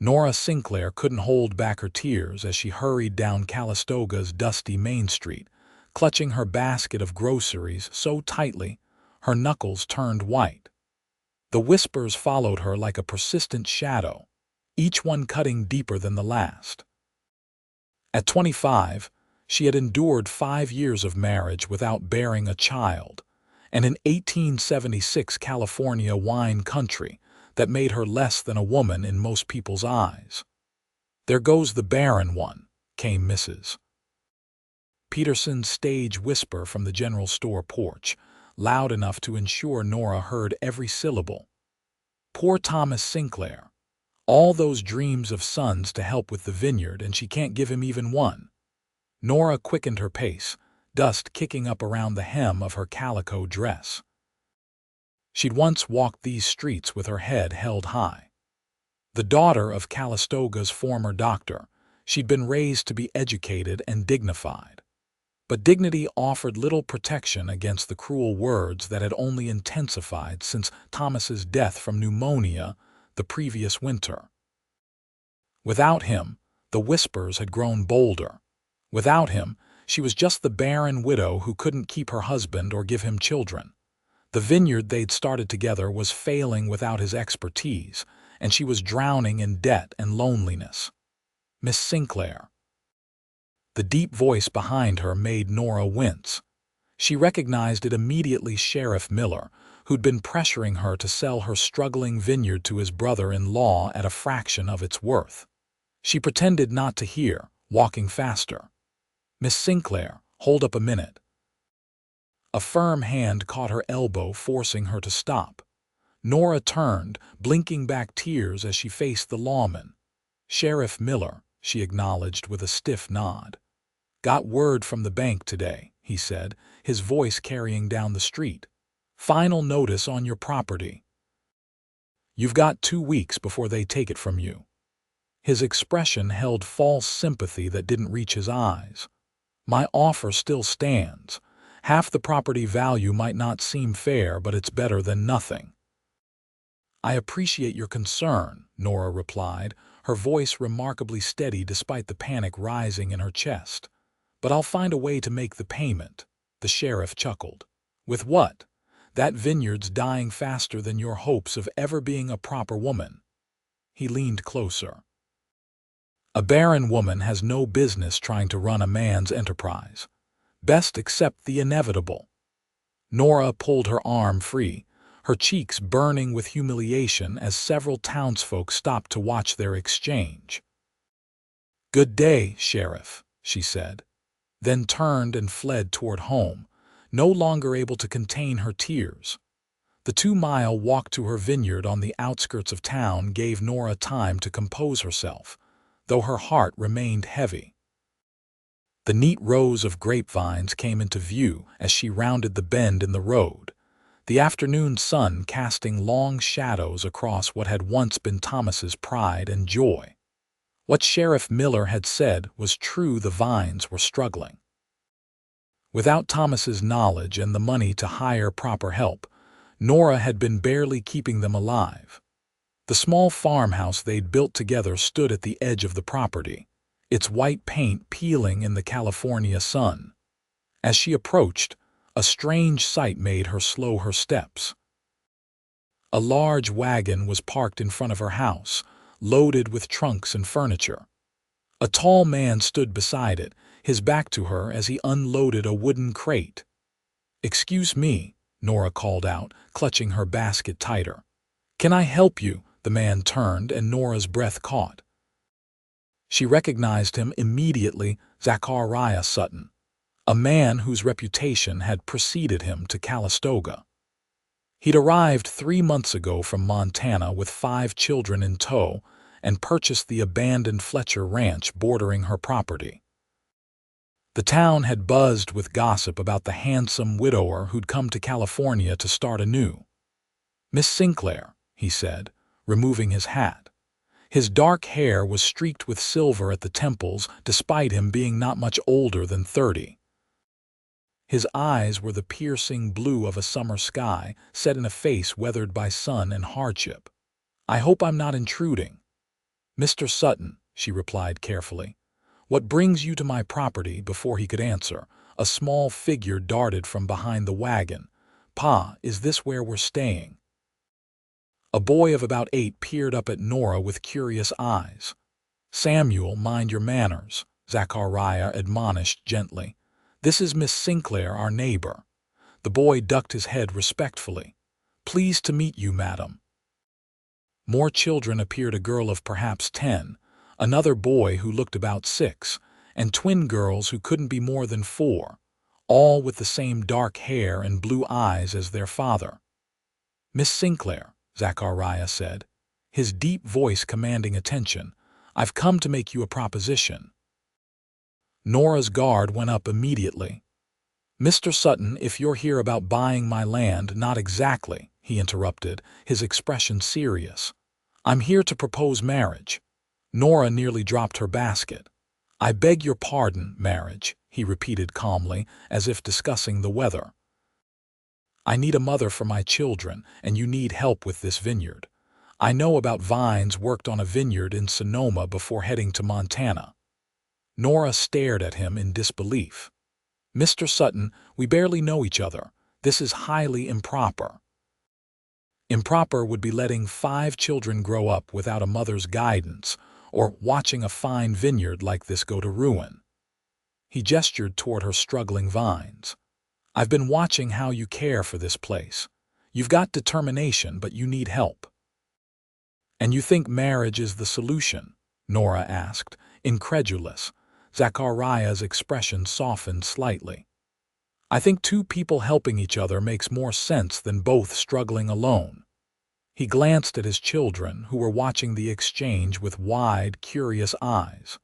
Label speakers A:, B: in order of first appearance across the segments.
A: Nora Sinclair couldn't hold back her tears as she hurried down Calistoga's dusty main street, clutching her basket of groceries so tightly her knuckles turned white. The whispers followed her like a persistent shadow, each one cutting deeper than the last. At 25, she had endured 5 years of marriage without bearing a child, and an 1876 California wine country that made her less than a woman in most people's eyes. "There goes the Barren one," came Mrs. Peterson's stage whisper from the general store porch, loud enough to ensure Nora heard every syllable. Poor Thomas Sinclair. All those dreams of sons to help with the vineyard, and she can't give him even one. Nora quickened her pace, dust kicking up around the hem of her calico dress. She'd once walked these streets with her head held high. The daughter of Calistoga's former doctor, she'd been raised to be educated and dignified. But dignity offered little protection against the cruel words that had only intensified since Thomas's death from pneumonia the previous winter. Without him, the whispers had grown bolder. Without him, she was just the barren widow who couldn't keep her husband or give him children. The vineyard they'd started together was failing without his expertise, and she was drowning in debt and loneliness. "Miss Sinclair." The deep voice behind her made Nora wince. She recognized it immediately. Sheriff Miller, who'd been pressuring her to sell her struggling vineyard to his brother-in-law at a fraction of its worth. She pretended not to hear, walking faster. "Miss Sinclair, hold up a minute." A firm hand caught her elbow, forcing her to stop. Nora turned, blinking back tears as she faced the lawman. "Sheriff Miller," she acknowledged with a stiff nod. "Got word from the bank today," he said, his voice carrying down the street. "Final notice on your property. You've got 2 weeks before they take it from you." His expression held false sympathy that didn't reach his eyes. "My offer still stands. Half the property value might not seem fair, but it's better than nothing." "I appreciate your concern," Nora replied, her voice remarkably steady despite the panic rising in her chest. "But I'll find a way to make the payment." The sheriff chuckled. "With what? That vineyard's dying faster than your hopes of ever being a proper woman." He leaned closer. "A barren woman has no business trying to run a man's enterprise. Best accept the inevitable." Nora pulled her arm free, her cheeks burning with humiliation as several townsfolk stopped to watch their exchange. "Good day, Sheriff," she said, then turned and fled toward home, no longer able to contain her tears. The 2-mile walk to her vineyard on the outskirts of town gave Nora time to compose herself, though her heart remained heavy. The neat rows of grapevines came into view as she rounded the bend in the road, the afternoon sun casting long shadows across what had once been Thomas's pride and joy. What Sheriff Miller had said was true. The vines were struggling. Without Thomas's knowledge and the money to hire proper help, Nora had been barely keeping them alive. The small farmhouse they'd built together stood at the edge of the property, its white paint peeling in the California sun. As she approached, a strange sight made her slow her steps. A large wagon was parked in front of her house, loaded with trunks and furniture. A tall man stood beside it, his back to her as he unloaded a wooden crate. "Excuse me," Nora called out, clutching her basket tighter. "Can I help you?" The man turned and Nora's breath caught. She recognized him immediately, Zachariah Sutton, a man whose reputation had preceded him to Calistoga. He'd arrived 3 months ago from Montana with 5 children in tow and purchased the abandoned Fletcher Ranch bordering her property. The town had buzzed with gossip about the handsome widower who'd come to California to start anew. "Miss Sinclair," he said, removing his hat. His dark hair was streaked with silver at the temples, despite him being not much older than 30. His eyes were the piercing blue of a summer sky, set in a face weathered by sun and hardship. "I hope I'm not intruding." "Mr. Sutton," she replied carefully. "What brings you to my property?" Before he could answer, a small figure darted from behind the wagon. "Pa, is this where we're staying?" A boy of about 8 peered up at Nora with curious eyes. "Samuel, mind your manners," Zachariah admonished gently. "This is Miss Sinclair, our neighbor." The boy ducked his head respectfully. "Pleased to meet you, madam." More children appeared, a girl of perhaps 10, another boy who looked about 6, and twin girls who couldn't be more than 4, all with the same dark hair and blue eyes as their father. "Miss Sinclair," Zachariah said, his deep voice commanding attention, "I've come to make you a proposition." Nora's guard went up immediately. "Mr. Sutton, if you're here about buying my land—" "Not exactly," he interrupted, his expression serious. "I'm here to propose marriage." Nora nearly dropped her basket. "I beg your pardon, marriage," he repeated calmly, as if discussing the weather. "I need a mother for my children, and you need help with this vineyard. I know about vines, worked on a vineyard in Sonoma before heading to Montana." Nora stared at him in disbelief. "Mr. Sutton, we barely know each other. This is highly improper." Improper would be letting 5 children grow up without a mother's guidance, or watching a fine vineyard like this go to ruin. He gestured toward her struggling vines. "I've been watching how you care for this place. You've got determination, but you need help." "And you think marriage is the solution?" Nora asked, incredulous. Zachariah's expression softened slightly. "I think 2 people helping each other makes more sense than both struggling alone." He glanced at his children, who were watching the exchange with wide, curious eyes.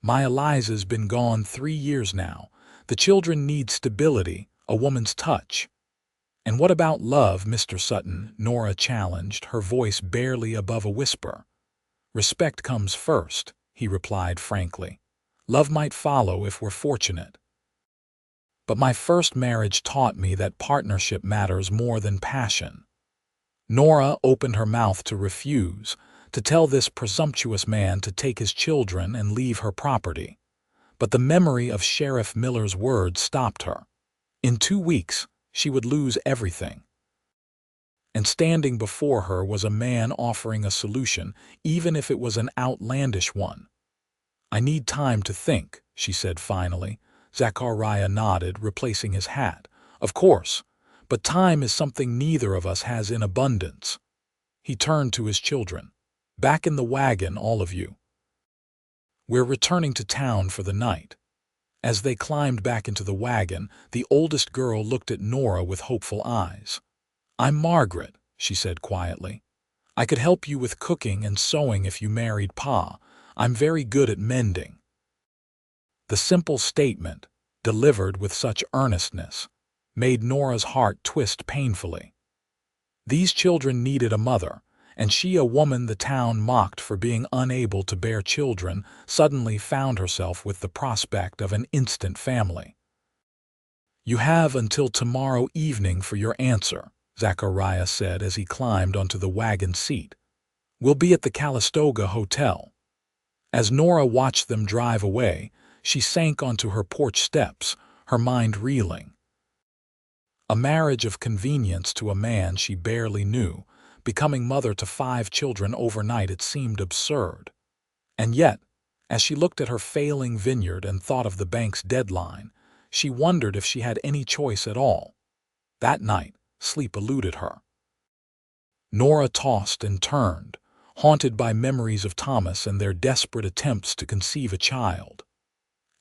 A: "My Eliza's been gone 3 years now. The children need stability, a woman's touch." "And what about love, Mr. Sutton?" Nora challenged, her voice barely above a whisper. "Respect comes first," he replied frankly. "Love might follow if we're fortunate. But my first marriage taught me that partnership matters more than passion." Nora opened her mouth to refuse, to tell this presumptuous man to take his children and leave her property. But the memory of Sheriff Miller's words stopped her. In 2 weeks, she would lose everything. And standing before her was a man offering a solution, even if it was an outlandish one. "I need time to think," she said finally. Zachariah nodded, replacing his hat. "Of course, but time is something neither of us has in abundance." He turned to his children. "Back in the wagon, all of you. We're returning to town for the night." As they climbed back into the wagon, the oldest girl looked at Nora with hopeful eyes. "I'm Margaret," she said quietly. "I could help you with cooking and sewing if you married Pa. I'm very good at mending." The simple statement, delivered with such earnestness, made Nora's heart twist painfully. These children needed a mother, and she, a woman the town mocked for being unable to bear children, suddenly found herself with the prospect of an instant family. "You have until tomorrow evening for your answer," Zachariah said as he climbed onto the wagon seat. "We'll be at the Calistoga Hotel." As Nora watched them drive away, she sank onto her porch steps, her mind reeling. A marriage of convenience to a man she barely knew, becoming mother to 5 children overnight, it seemed absurd. And yet, as she looked at her failing vineyard and thought of the bank's deadline, she wondered if she had any choice at all. That night, sleep eluded her. Nora tossed and turned, haunted by memories of Thomas and their desperate attempts to conceive a child.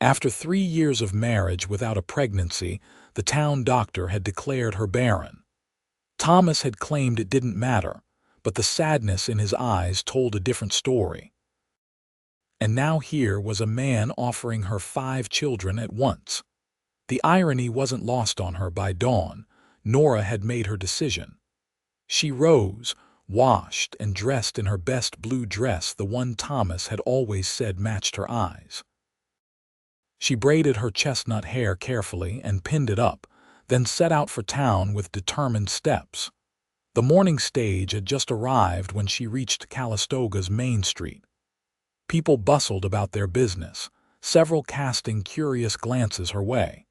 A: After 3 years of marriage without a pregnancy, the town doctor had declared her barren. Thomas had claimed it didn't matter, but the sadness in his eyes told a different story. And now here was a man offering her 5 children at once. The irony wasn't lost on her by dawn. Nora had made her decision. She rose, washed, and dressed in her best blue dress, the one Thomas had always said matched her eyes. She braided her chestnut hair carefully and pinned it up, then set out for town with determined steps. The morning stage had just arrived when she reached Calistoga's main street. People bustled about their business, several casting curious glances her way.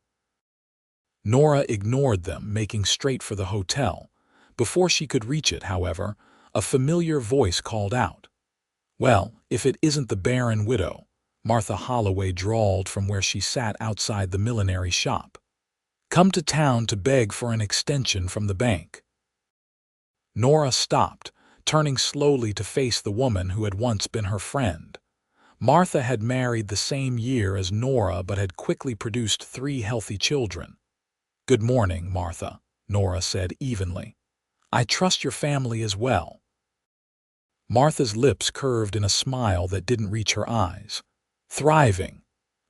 A: Nora ignored them, making straight for the hotel. Before she could reach it, however, a familiar voice called out. "Well, if it isn't the Barren widow," Martha Holloway drawled from where she sat outside the millinery shop. "Come to town to beg for an extension from the bank." Nora stopped, turning slowly to face the woman who had once been her friend. Martha had married the same year as Nora but had quickly produced 3 healthy children. "Good morning, Martha," Nora said evenly. "I trust your family is well." Martha's lips curved in a smile that didn't reach her eyes. "Thriving.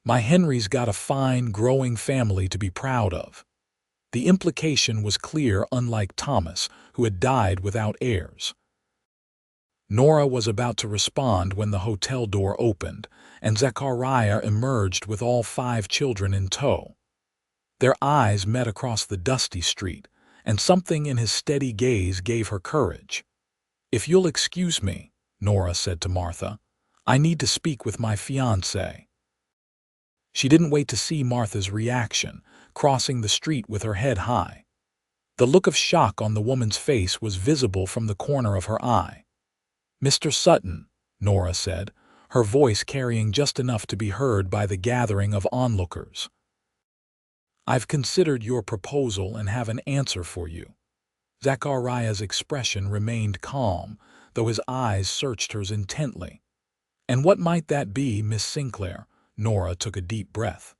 A: My Henry's got a fine, growing family to be proud of." The implication was clear, unlike Thomas, who had died without heirs. Nora was about to respond when the hotel door opened, and Zachariah emerged with all 5 children in tow. Their eyes met across the dusty street, and something in his steady gaze gave her courage. "If you'll excuse me," Nora said to Martha, "I need to speak with my fiancé." She didn't wait to see Martha's reaction, crossing the street with her head high. The look of shock on the woman's face was visible from the corner of her eye. "Mr. Sutton," Nora said, her voice carrying just enough to be heard by the gathering of onlookers. "I've considered your proposal and have an answer for you." Zachariah's expression remained calm, though his eyes searched hers intently. "And what might that be, Miss Sinclair?" Nora took a deep breath.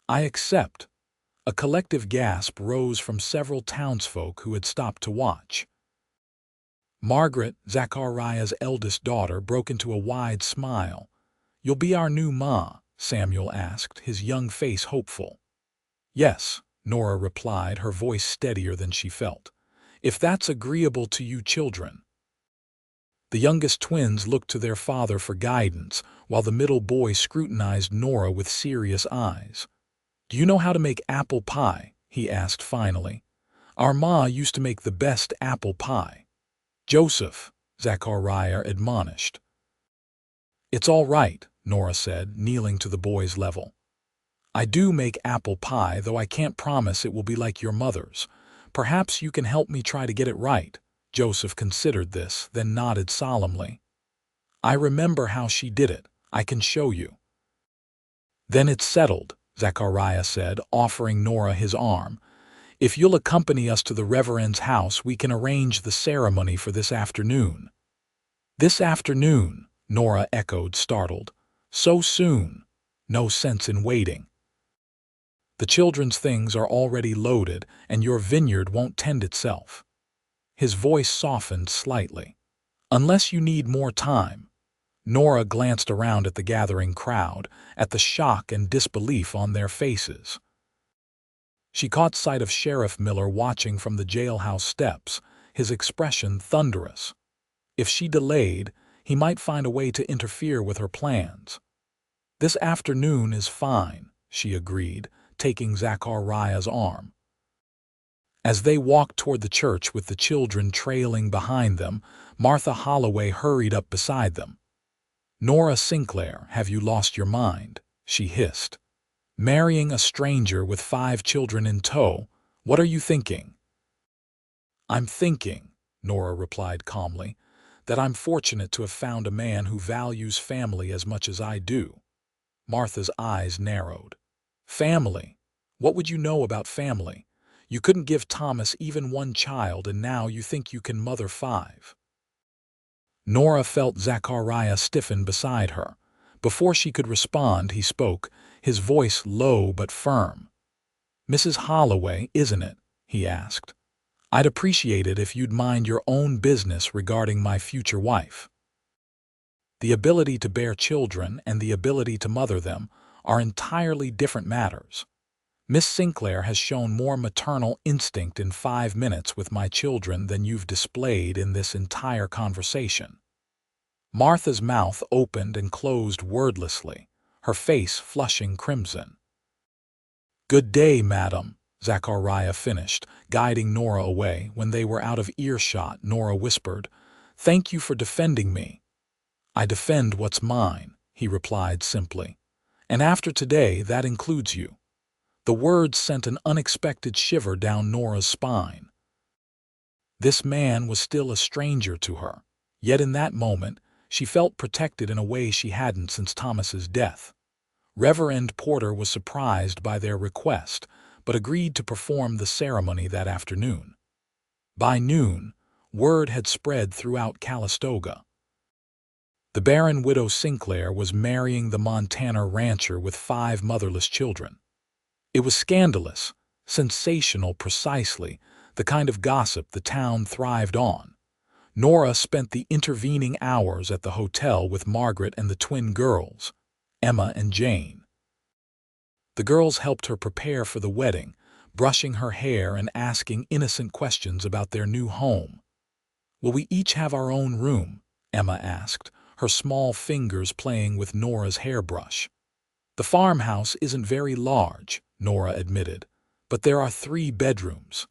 A: "I accept." A collective gasp rose from several townsfolk who had stopped to watch. Margaret, Zachariah's eldest daughter, broke into a wide smile. "You'll be our new ma?" Samuel asked, his young face hopeful. "Yes," Nora replied, her voice steadier than she felt. "If that's agreeable to you children." The youngest twins looked to their father for guidance, while the middle boy scrutinized Nora with serious eyes. "Do you know how to make apple pie?" he asked finally. "Our ma used to make the best apple pie." "Joseph," Zachariah admonished. "It's all right," Nora said, kneeling to the boy's level. "I do make apple pie, though I can't promise it will be like your mother's. Perhaps you can help me try to get it right." Joseph considered this, then nodded solemnly. "I remember how she did it. I can show you." "Then it's settled," Zachariah said, offering Nora his arm. "If you'll accompany us to the Reverend's house, we can arrange the ceremony for this afternoon." "This afternoon?" Nora echoed, startled. "So soon? No sense in waiting." "The children's things are already loaded, and your vineyard won't tend itself." His voice softened slightly. "Unless you need more time." Nora glanced around at the gathering crowd, at the shock and disbelief on their faces. She caught sight of Sheriff Miller watching from the jailhouse steps, his expression thunderous. If she delayed, he might find a way to interfere with her plans. "This afternoon is fine," she agreed, taking Zachariah's arm. As they walked toward the church with the children trailing behind them, Martha Holloway hurried up beside them. "Nora Sinclair, have you lost your mind?" she hissed. "Marrying a stranger with 5 children in tow, what are you thinking?" "I'm thinking," Nora replied calmly, "that I'm fortunate to have found a man who values family as much as I do." Martha's eyes narrowed. "Family? What would you know about family? You couldn't give Thomas even 1 child, and now you think you can mother 5. Nora felt Zachariah stiffen beside her. Before she could respond, he spoke, his voice low but firm. "Mrs. Holloway, isn't it?" he asked. "I'd appreciate it if you'd mind your own business regarding my future wife." The ability to bear children and the ability to mother them are entirely different matters. Miss Sinclair has shown more maternal instinct in 5 minutes with my children than you've displayed in this entire conversation. Martha's mouth opened and closed wordlessly, her face flushing crimson. "Good day, madam," Zachariah finished, guiding Nora away. When they were out of earshot, Nora whispered, "Thank you for defending me." "I defend what's mine," he replied simply. "And after today, that includes you." The words sent an unexpected shiver down Nora's spine. This man was still a stranger to her, yet in that moment, she felt protected in a way she hadn't since Thomas's death. Reverend Porter was surprised by their request, but agreed to perform the ceremony that afternoon. By noon, word had spread throughout Calistoga. The Barren widow Sinclair was marrying the Montana rancher with 5 motherless children. It was scandalous, sensational precisely, the kind of gossip the town thrived on. Nora spent the intervening hours at the hotel with Margaret and the twin girls, Emma and Jane. The girls helped her prepare for the wedding, brushing her hair and asking innocent questions about their new home. "Will we each have our own room?" Emma asked, her small fingers playing with Nora's hairbrush. "The farmhouse isn't very large," Nora admitted, "but there are 3 bedrooms.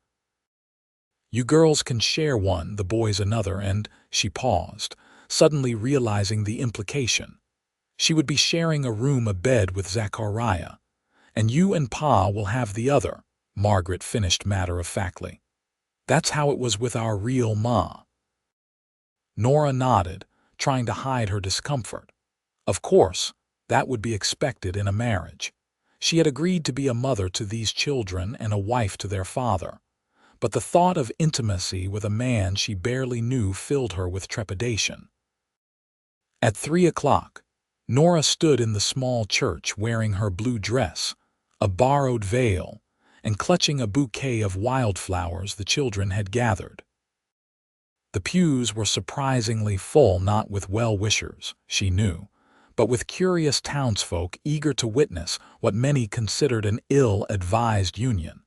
A: You girls can share one, the boys another," and she paused, suddenly realizing the implication. She would be sharing a room, a bed with Zachariah. "And you and Pa will have the other," Margaret finished matter-of-factly. "That's how it was with our real Ma." Nora nodded, trying to hide her discomfort. Of course, that would be expected in a marriage. She had agreed to be a mother to these children and a wife to their father. But the thought of intimacy with a man she barely knew filled her with trepidation. At 3 o'clock, Nora stood in the small church wearing her blue dress, a borrowed veil, and clutching a bouquet of wildflowers the children had gathered. The pews were surprisingly full, not with well-wishers, she knew, but with curious townsfolk eager to witness what many considered an ill-advised union.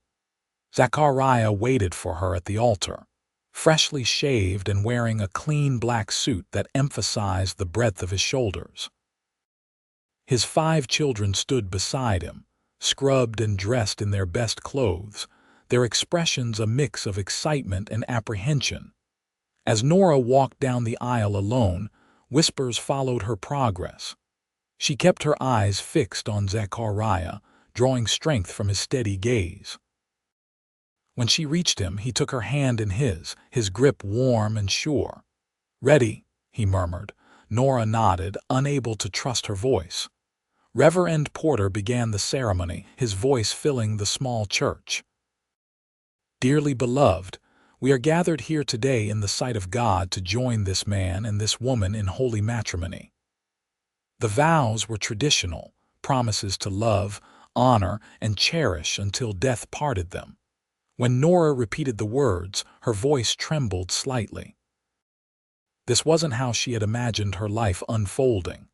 A: Zachariah waited for her at the altar, freshly shaved and wearing a clean black suit that emphasized the breadth of his shoulders. His 5 children stood beside him, scrubbed and dressed in their best clothes, their expressions a mix of excitement and apprehension. As Nora walked down the aisle alone, whispers followed her progress. She kept her eyes fixed on Zachariah, drawing strength from his steady gaze. When she reached him, he took her hand in his grip warm and sure. "Ready," he murmured. Nora nodded, unable to trust her voice. Reverend Porter began the ceremony, his voice filling the small church. "Dearly beloved, we are gathered here today in the sight of God to join this man and this woman in holy matrimony." The vows were traditional, promises to love, honor, and cherish until death parted them. When Nora repeated the words, her voice trembled slightly. This wasn't how she had imagined her life unfolding.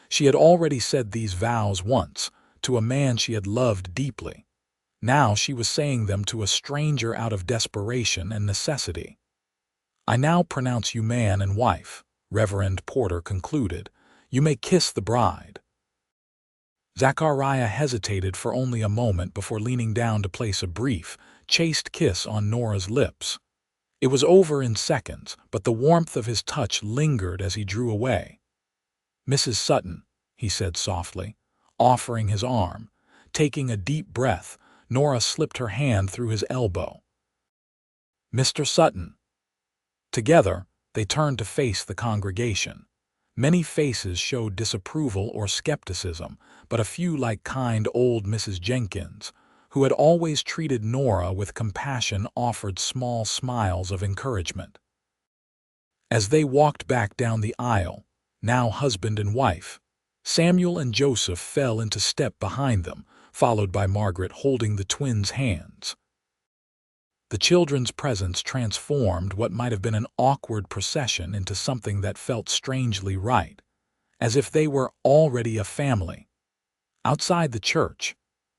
A: She had already said these vows once, to a man she had loved deeply. Now she was saying them to a stranger out of desperation and necessity. "I now pronounce you man and wife," Reverend Porter concluded. "You may kiss the bride." Zachariah hesitated for only a moment before leaning down to place a brief, chaste kiss on Nora's lips. It was over in seconds, but the warmth of his touch lingered as he drew away. "Mrs. Sutton," he said softly, offering his arm. Taking a deep breath, Nora slipped her hand through his elbow. "Mr. Sutton." Together, they turned to face the congregation. Many faces showed disapproval or skepticism, but a few, like kind old Mrs. Jenkins, who had always treated Nora with compassion, offered small smiles of encouragement. As they walked back down the aisle, now husband and wife, Samuel and Joseph fell into step behind them, followed by Margaret holding the twins' hands. The children's presence transformed what might have been an awkward procession into something that felt strangely right, as if they were already a family. Outside the church,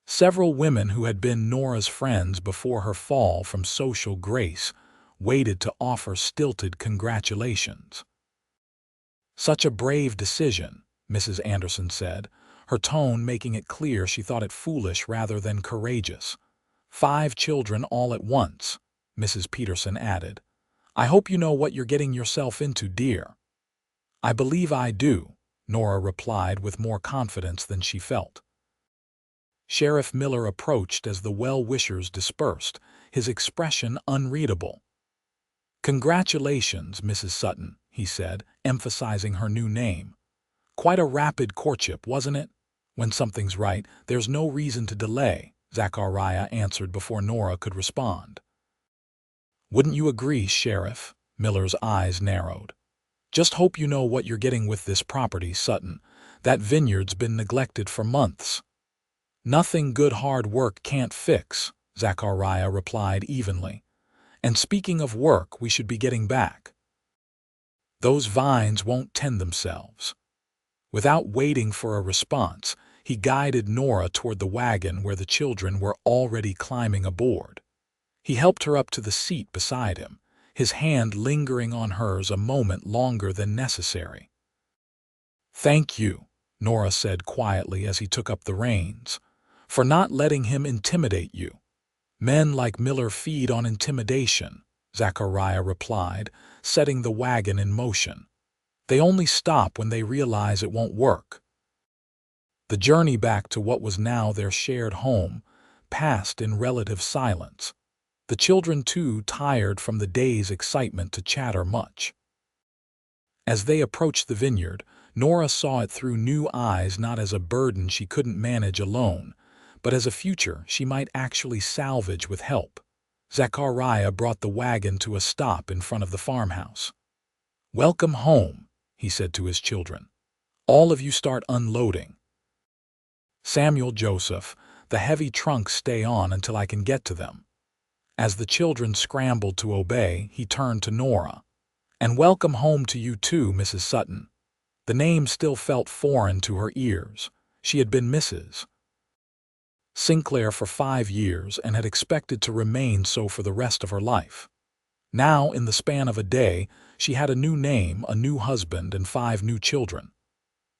A: several women who had been Nora's friends before her fall from social grace waited to offer stilted congratulations. "Such a brave decision," Mrs. Anderson said, her tone making it clear she thought it foolish rather than courageous. 5 children all at once, Mrs. Peterson added. I hope you know what you're getting yourself into, dear. I believe I do, Nora replied with more confidence than she felt. Sheriff Miller approached as the well-wishers dispersed, his expression unreadable. Congratulations, Mrs. Sutton, he said, emphasizing her new name. Quite a rapid courtship, wasn't it? When something's right, there's no reason to delay, Zachariah answered before Nora could respond. Wouldn't you agree, Sheriff? Miller's eyes narrowed. Just hope you know what you're getting with this property, Sutton. That vineyard's been neglected for months. Nothing good hard work can't fix, Zachariah replied evenly. And speaking of work, we should be getting back. Those vines won't tend themselves. Without waiting for a response, he guided Nora toward the wagon where the children were already climbing aboard. He helped her up to the seat beside him, his hand lingering on hers a moment longer than necessary. Thank you, Nora said quietly as he took up the reins, for not letting him intimidate you. Men like Miller feed on intimidation, Zachariah replied, setting the wagon in motion. They only stop when they realize it won't work. The journey back to what was now their shared home passed in relative silence. The children, too tired from the day's excitement to chatter much. As they approached the vineyard, Nora saw it through new eyes, not as a burden she couldn't manage alone, but as a future she might actually salvage with help. Zachariah brought the wagon to a stop in front of the farmhouse. Welcome home, he said to his children. All of you start unloading. Samuel, Joseph, the heavy trunks stay on until I can get to them. As the children scrambled to obey, he turned to Nora. And welcome home to you too, Mrs. Sutton. The name still felt foreign to her ears. She had been Mrs. Sinclair for 5 years and had expected to remain so for the rest of her life. Now, in the span of a day, she had a new name, a new husband, and 5 new children.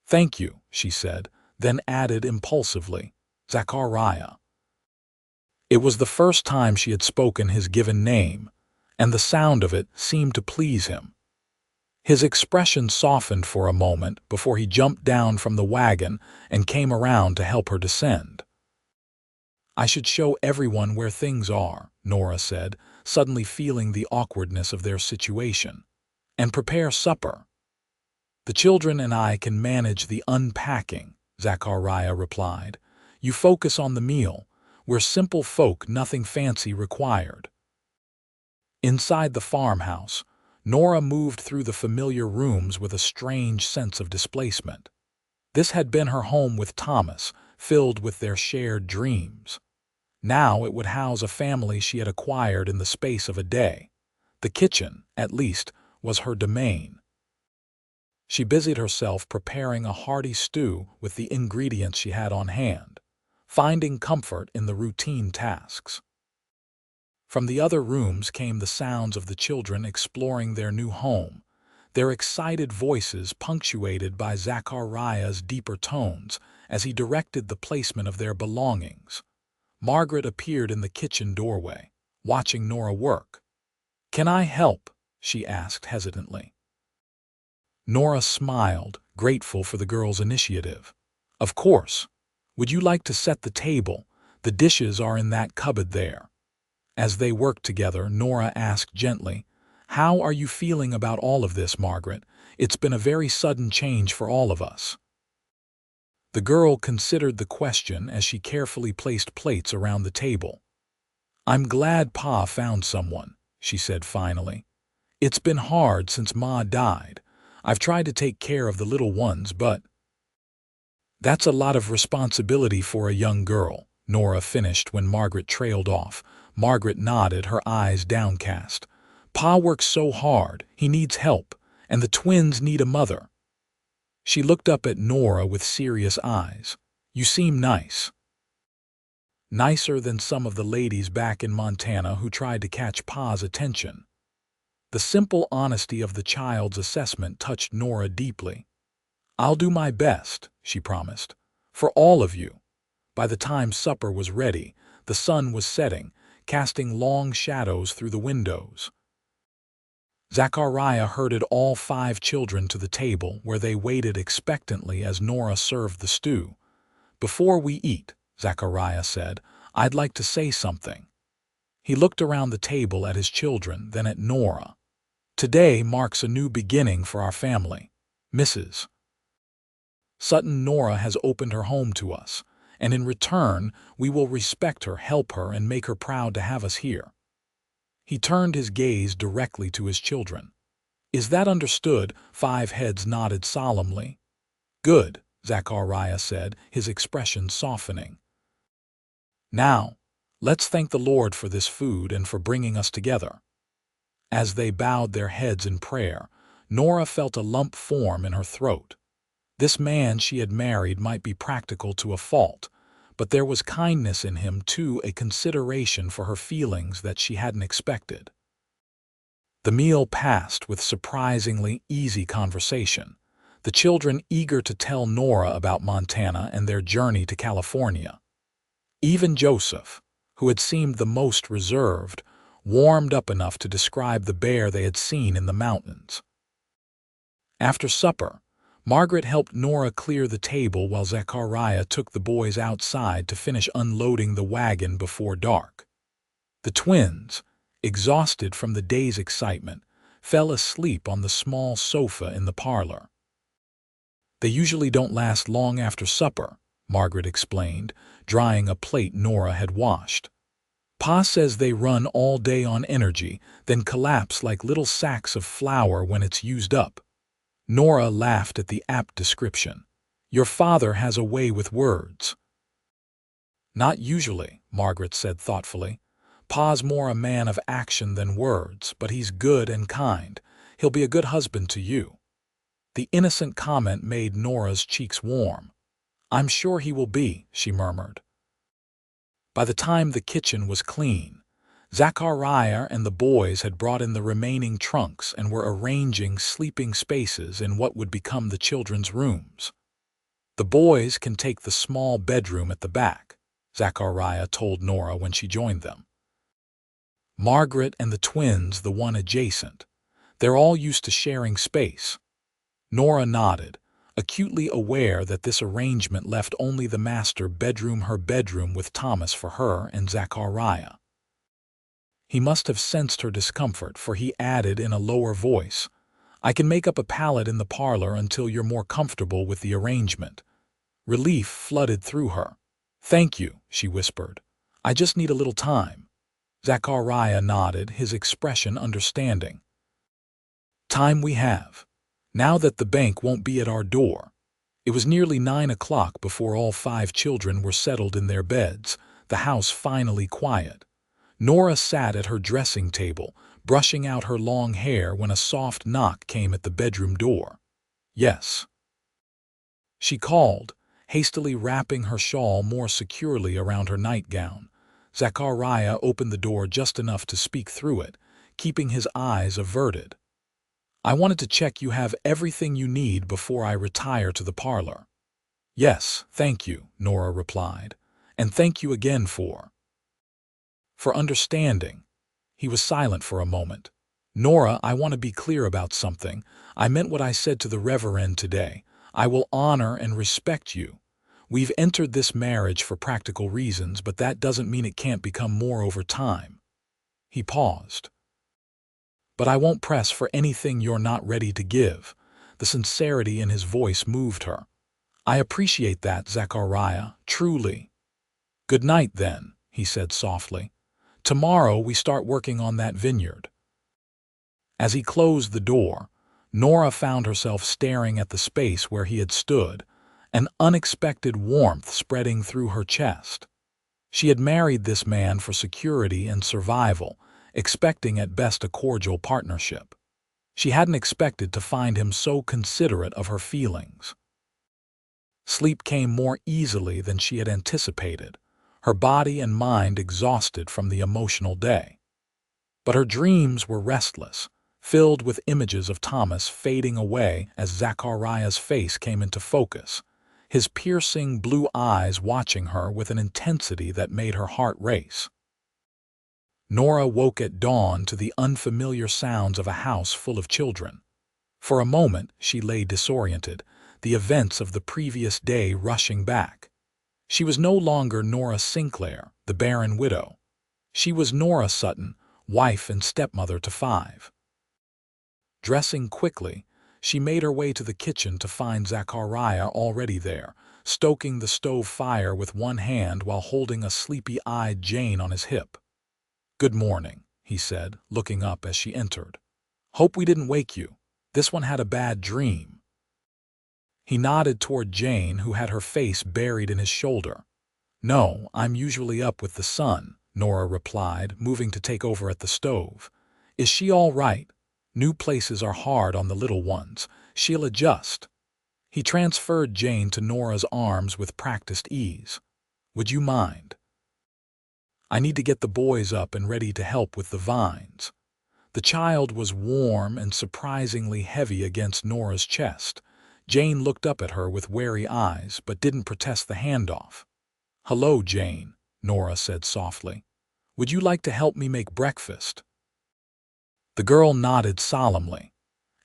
A: Thank you, she said, then added impulsively, Zachariah. It was the first time she had spoken his given name, and the sound of it seemed to please him. His expression softened for a moment before he jumped down from the wagon and came around to help her descend. I should show everyone where things are, Nora said, suddenly feeling the awkwardness of their situation, and prepare supper. The children and I can manage the unpacking, Zachariah replied. You focus on the meal. We're simple folk, nothing fancy required. Inside the farmhouse, Nora moved through the familiar rooms with a strange sense of displacement. This had been her home with Thomas, filled with their shared dreams. Now it would house a family she had acquired in the space of a day. The kitchen, at least, was her domain. She busied herself preparing a hearty stew with the ingredients she had on hand, finding comfort in the routine tasks. From the other rooms came the sounds of the children exploring their new home, their excited voices punctuated by Zachariah's deeper tones as he directed the placement of their belongings. Margaret appeared in the kitchen doorway, watching Nora work. "Can I help?" she asked hesitantly. Nora smiled, grateful for the girl's initiative. "Of course. Would you like to set the table? The dishes are in that cupboard there." As they worked together, Nora asked gently, "How are you feeling about all of this, Margaret? It's been a very sudden change for all of us." The girl considered the question as she carefully placed plates around the table. "I'm glad Pa found someone," she said finally. "It's been hard since Ma died. I've tried to take care of the little ones, but—" "That's a lot of responsibility for a young girl," Nora finished when Margaret trailed off. Margaret nodded, her eyes downcast. "Pa works so hard, he needs help, and the twins need a mother." She looked up at Nora with serious eyes. "You seem nice." Nicer than some of the ladies back in Montana who tried to catch Pa's attention. The simple honesty of the child's assessment touched Nora deeply. "I'll do my best," she promised, "for all of you." By the time supper was ready, The sun was setting, casting long shadows through the windows. Zachariah herded all 5 children to the table, where they waited expectantly as Nora served the stew. "Before we eat," Zachariah said, "I'd like to say something." He looked around the table at his children, then at Nora. "Today marks a new beginning for our family. Mrs. Sutton, Nora has opened her home to us, and in return we will respect her, help her, and make her proud to have us here." He turned his gaze directly to his children. "Is that understood?" 5 heads nodded solemnly. "Good," Zachariah said, his expression softening. "Now, let's thank the Lord for this food and for bringing us together." As they bowed their heads in prayer, Nora felt a lump form in her throat. This man she had married might be practical to a fault, but there was kindness in him too, a consideration for her feelings that she hadn't expected. The meal passed with surprisingly easy conversation, the children eager to tell Nora about Montana and their journey to California. Even Joseph, who had seemed the most reserved, warmed up enough to describe the bear they had seen in the mountains. After supper, Margaret helped Nora clear the table while Zachariah took the boys outside to finish unloading the wagon before dark. The twins, exhausted from the day's excitement, fell asleep on the small sofa in the parlor. "They usually don't last long after supper," Margaret explained, drying a plate Nora had washed. "Pa says they run all day on energy, then collapse like little sacks of flour when it's used up." Nora laughed at the apt description. "Your father has a way with words." "Not usually," Margaret said thoughtfully. "Pa's more a man of action than words, but he's good and kind. He'll be a good husband to you." The innocent comment made Nora's cheeks warm. "I'm sure he will be," she murmured. By the time the kitchen was clean, Zachariah and the boys had brought in the remaining trunks and were arranging sleeping spaces in what would become the children's rooms. "The boys can take the small bedroom at the back," Zachariah told Nora when she joined them. "Margaret and the twins the one adjacent. They're all used to sharing space." Nora nodded, acutely aware that this arrangement left only the master bedroom, her bedroom, with Thomas for her and Zachariah. He must have sensed her discomfort, for he added in a lower voice, "I can make up a pallet in the parlor until you're more comfortable with the arrangement." Relief flooded through her. "Thank you," she whispered. "I just need a little time." Zachariah nodded, his expression understanding. "Time we have, now that the bank won't be at our door." It was nearly 9 o'clock before all 5 children were settled in their beds, the house finally quiet. Nora sat at her dressing table, brushing out her long hair when a soft knock came at the bedroom door. "Yes," she called, hastily wrapping her shawl more securely around her nightgown. Zachariah opened the door just enough to speak through it, keeping his eyes averted. "I wanted to check you have everything you need before I retire to the parlor." "Yes, thank you," Nora replied. "And thank you again for understanding." He was silent for a moment. "Nora, I want to be clear about something. I meant what I said to the Reverend today. I will honor and respect you. We've entered this marriage for practical reasons, but that doesn't mean it can't become more over time." He paused. "But I won't press for anything you're not ready to give." The sincerity in his voice moved her. "I appreciate that, Zachariah, truly." "Good night, then," he said softly. "Tomorrow we start working on that vineyard." As he closed the door, Nora found herself staring at the space where he had stood, an unexpected warmth spreading through her chest. She had married this man for security and survival, expecting at best a cordial partnership. She hadn't expected to find him so considerate of her feelings. Sleep came more easily than she had anticipated, her body and mind exhausted from the emotional day. But her dreams were restless, filled with images of Thomas fading away as Zachariah's face came into focus, his piercing blue eyes watching her with an intensity that made her heart race. Nora woke at dawn to the unfamiliar sounds of a house full of children. For a moment, she lay disoriented, the events of the previous day rushing back. She was no longer Nora Sinclair, the Barren widow. She was Nora Sutton, wife and stepmother to 5. Dressing quickly, she made her way to the kitchen to find Zachariah already there, stoking the stove fire with one hand while holding a sleepy-eyed Jane on his hip. "Good morning," he said, looking up as she entered. "Hope we didn't wake you. This one had a bad dream." He nodded toward Jane, who had her face buried in his shoulder. "No, I'm usually up with the sun," Nora replied, moving to take over at the stove. "Is she all right? New places are hard on the little ones. She'll adjust." He transferred Jane to Nora's arms with practiced ease. "Would you mind? I need to get the boys up and ready to help with the vines." The child was warm and surprisingly heavy against Nora's chest. Jane looked up at her with wary eyes, but didn't protest the handoff. "Hello, Jane," Nora said softly. "Would you like to help me make breakfast?" The girl nodded solemnly,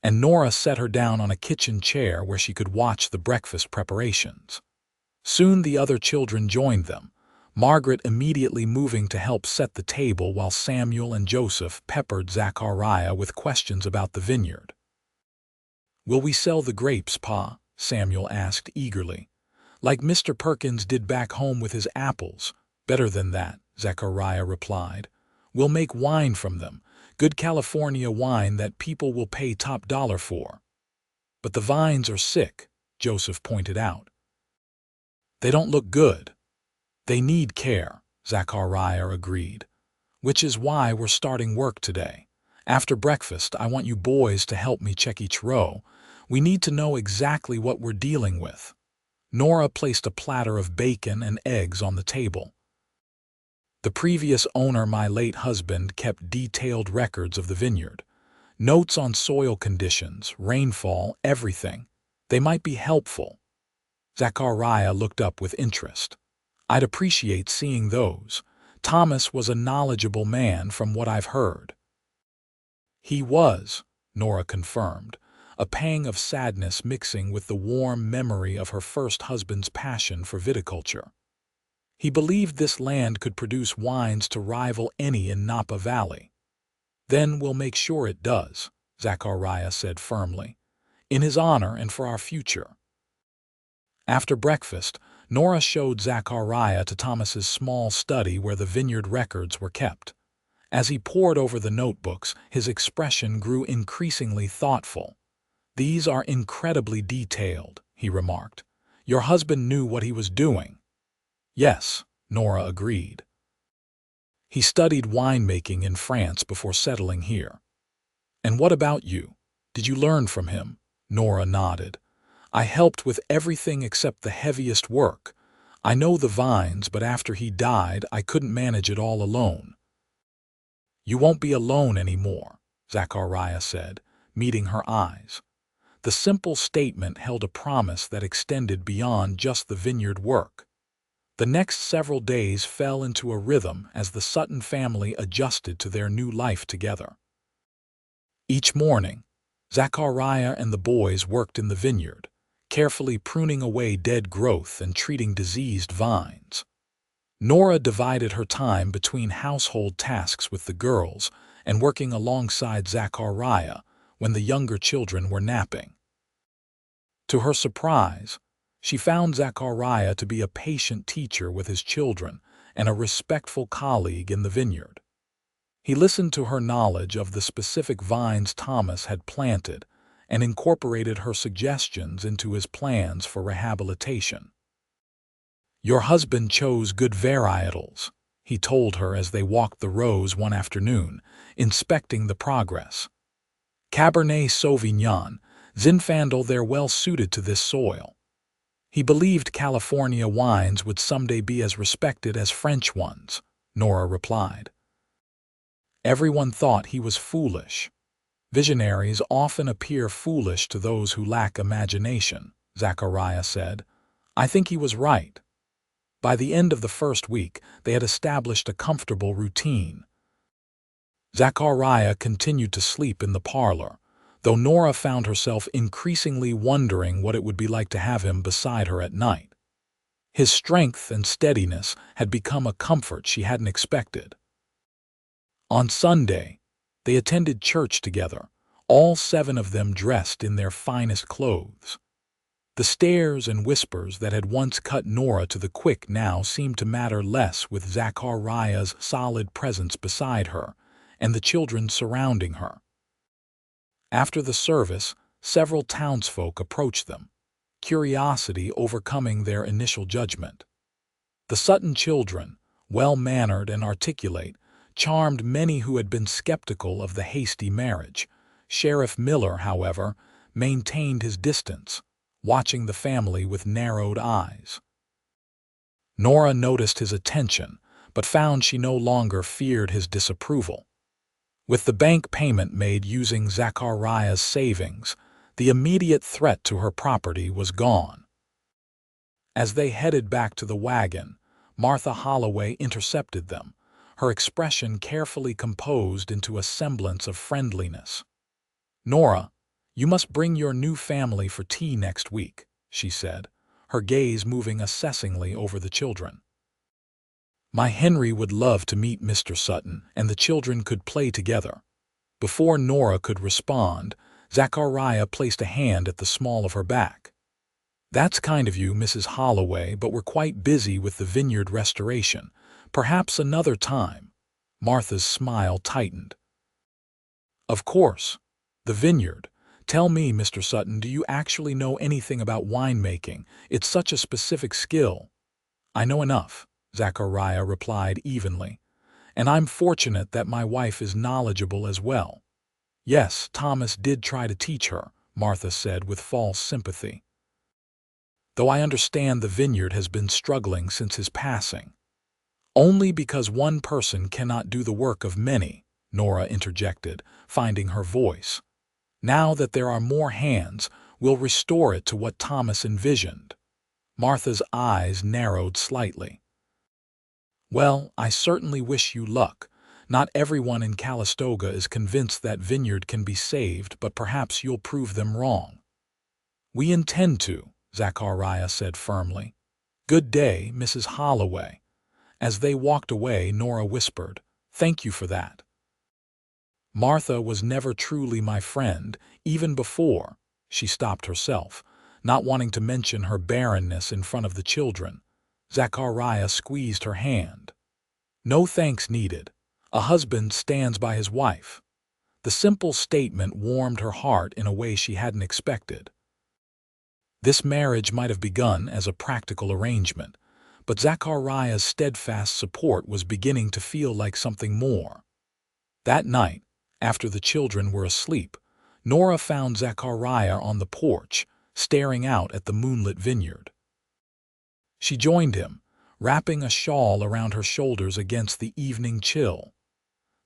A: and Nora set her down on a kitchen chair where she could watch the breakfast preparations. Soon the other children joined them, Margaret immediately moving to help set the table while Samuel and Joseph peppered Zachariah with questions about the vineyard. "Will we sell the grapes, Pa?" Samuel asked eagerly. "Like Mr. Perkins did back home with his apples." "Better than that," Zachariah replied. "We'll make wine from them, good California wine that people will pay top dollar for." "But the vines are sick," Joseph pointed out. "They don't look good." "They need care," Zachariah agreed. "Which is why we're starting work today. After breakfast, I want you boys to help me check each row. We need to know exactly what we're dealing with." Nora placed a platter of bacon and eggs on the table. "The previous owner, my late husband, kept detailed records of the vineyard. Notes on soil conditions, rainfall, everything. They might be helpful." Zachariah looked up with interest. "I'd appreciate seeing those. Thomas was a knowledgeable man from what I've heard." "He was," Nora confirmed, a pang of sadness mixing with the warm memory of her first husband's passion for viticulture. "He believed this land could produce wines to rival any in Napa Valley." "Then we'll make sure it does," Zachariah said firmly. "In his honor and for our future." After breakfast, Nora showed Zachariah to Thomas's small study where the vineyard records were kept. As he pored over the notebooks, his expression grew increasingly thoughtful. "These are incredibly detailed," he remarked. "Your husband knew what he was doing." "Yes," Nora agreed. "He studied winemaking in France before settling here." "And what about you? Did you learn from him?" Nora nodded. "I helped with everything except the heaviest work. I know the vines, but after he died, I couldn't manage it all alone." "You won't be alone anymore," Zachariah said, meeting her eyes. The simple statement held a promise that extended beyond just the vineyard work. The next several days fell into a rhythm as the Sutton family adjusted to their new life together. Each morning, Zachariah and the boys worked in the vineyard, carefully pruning away dead growth and treating diseased vines. Nora divided her time between household tasks with the girls and working alongside Zachariah when the younger children were napping. To her surprise, she found Zachariah to be a patient teacher with his children and a respectful colleague in the vineyard. He listened to her knowledge of the specific vines Thomas had planted and incorporated her suggestions into his plans for rehabilitation. "Your husband chose good varietals," he told her as they walked the rows one afternoon, inspecting the progress. "Cabernet Sauvignon, Zinfandel, they're well suited to this soil." He believed California wines would someday be as respected as French ones, Nora replied. Everyone thought he was foolish. "Visionaries often appear foolish to those who lack imagination," Zachariah said. I think he was right. By the end of the first week, they had established a comfortable routine. Zachariah continued to sleep in the parlor, though Nora found herself increasingly wondering what it would be like to have him beside her at night. His strength and steadiness had become a comfort she hadn't expected. On Sunday, they attended church together, all 7 of them dressed in their finest clothes. The stares and whispers that had once cut Nora to the quick now seemed to matter less with Zachariah's solid presence beside her and the children surrounding her. After the service, several townsfolk approached them, curiosity overcoming their initial judgment. The Sutton children, well-mannered and articulate, charmed many who had been skeptical of the hasty marriage. Sheriff Miller, however, maintained his distance, watching the family with narrowed eyes. Nora noticed his attention, but found she no longer feared his disapproval. With the bank payment made using Zachariah's savings, the immediate threat to her property was gone. As they headed back to the wagon, Martha Holloway intercepted them, her expression carefully composed into a semblance of friendliness. "Nora, you must bring your new family for tea next week," she said, her gaze moving assessingly over the children. "My Henry would love to meet Mr. Sutton, and the children could play together." Before Nora could respond, Zachariah placed a hand at the small of her back. "That's kind of you, Mrs. Holloway, but we're quite busy with the vineyard restoration. Perhaps another time." Martha's smile tightened. "Of course. The vineyard. Tell me, Mr. Sutton, do you actually know anything about winemaking? It's such a specific skill." "I know enough," Zachariah replied evenly, "and I'm fortunate that my wife is knowledgeable as well." "Yes, Thomas did try to teach her," Martha said with false sympathy. "Though I understand the vineyard has been struggling since his passing." "Only because one person cannot do the work of many," Nora interjected, finding her voice. "Now that there are more hands, we'll restore it to what Thomas envisioned." Martha's eyes narrowed slightly. "Well, I certainly wish you luck. Not everyone in Calistoga is convinced that vineyard can be saved, but perhaps you'll prove them wrong." "We intend to," Zachariah said firmly. "Good day, Mrs. Holloway." As they walked away, Nora whispered, "Thank you for that." Martha was never truly my friend, even before. She stopped herself, not wanting to mention her barrenness in front of the children. Zachariah squeezed her hand. "No thanks needed. A husband stands by his wife." The simple statement warmed her heart in a way she hadn't expected. This marriage might have begun as a practical arrangement, but Zachariah's steadfast support was beginning to feel like something more. That night, after the children were asleep, Nora found Zachariah on the porch, staring out at the moonlit vineyard. She joined him, wrapping a shawl around her shoulders against the evening chill.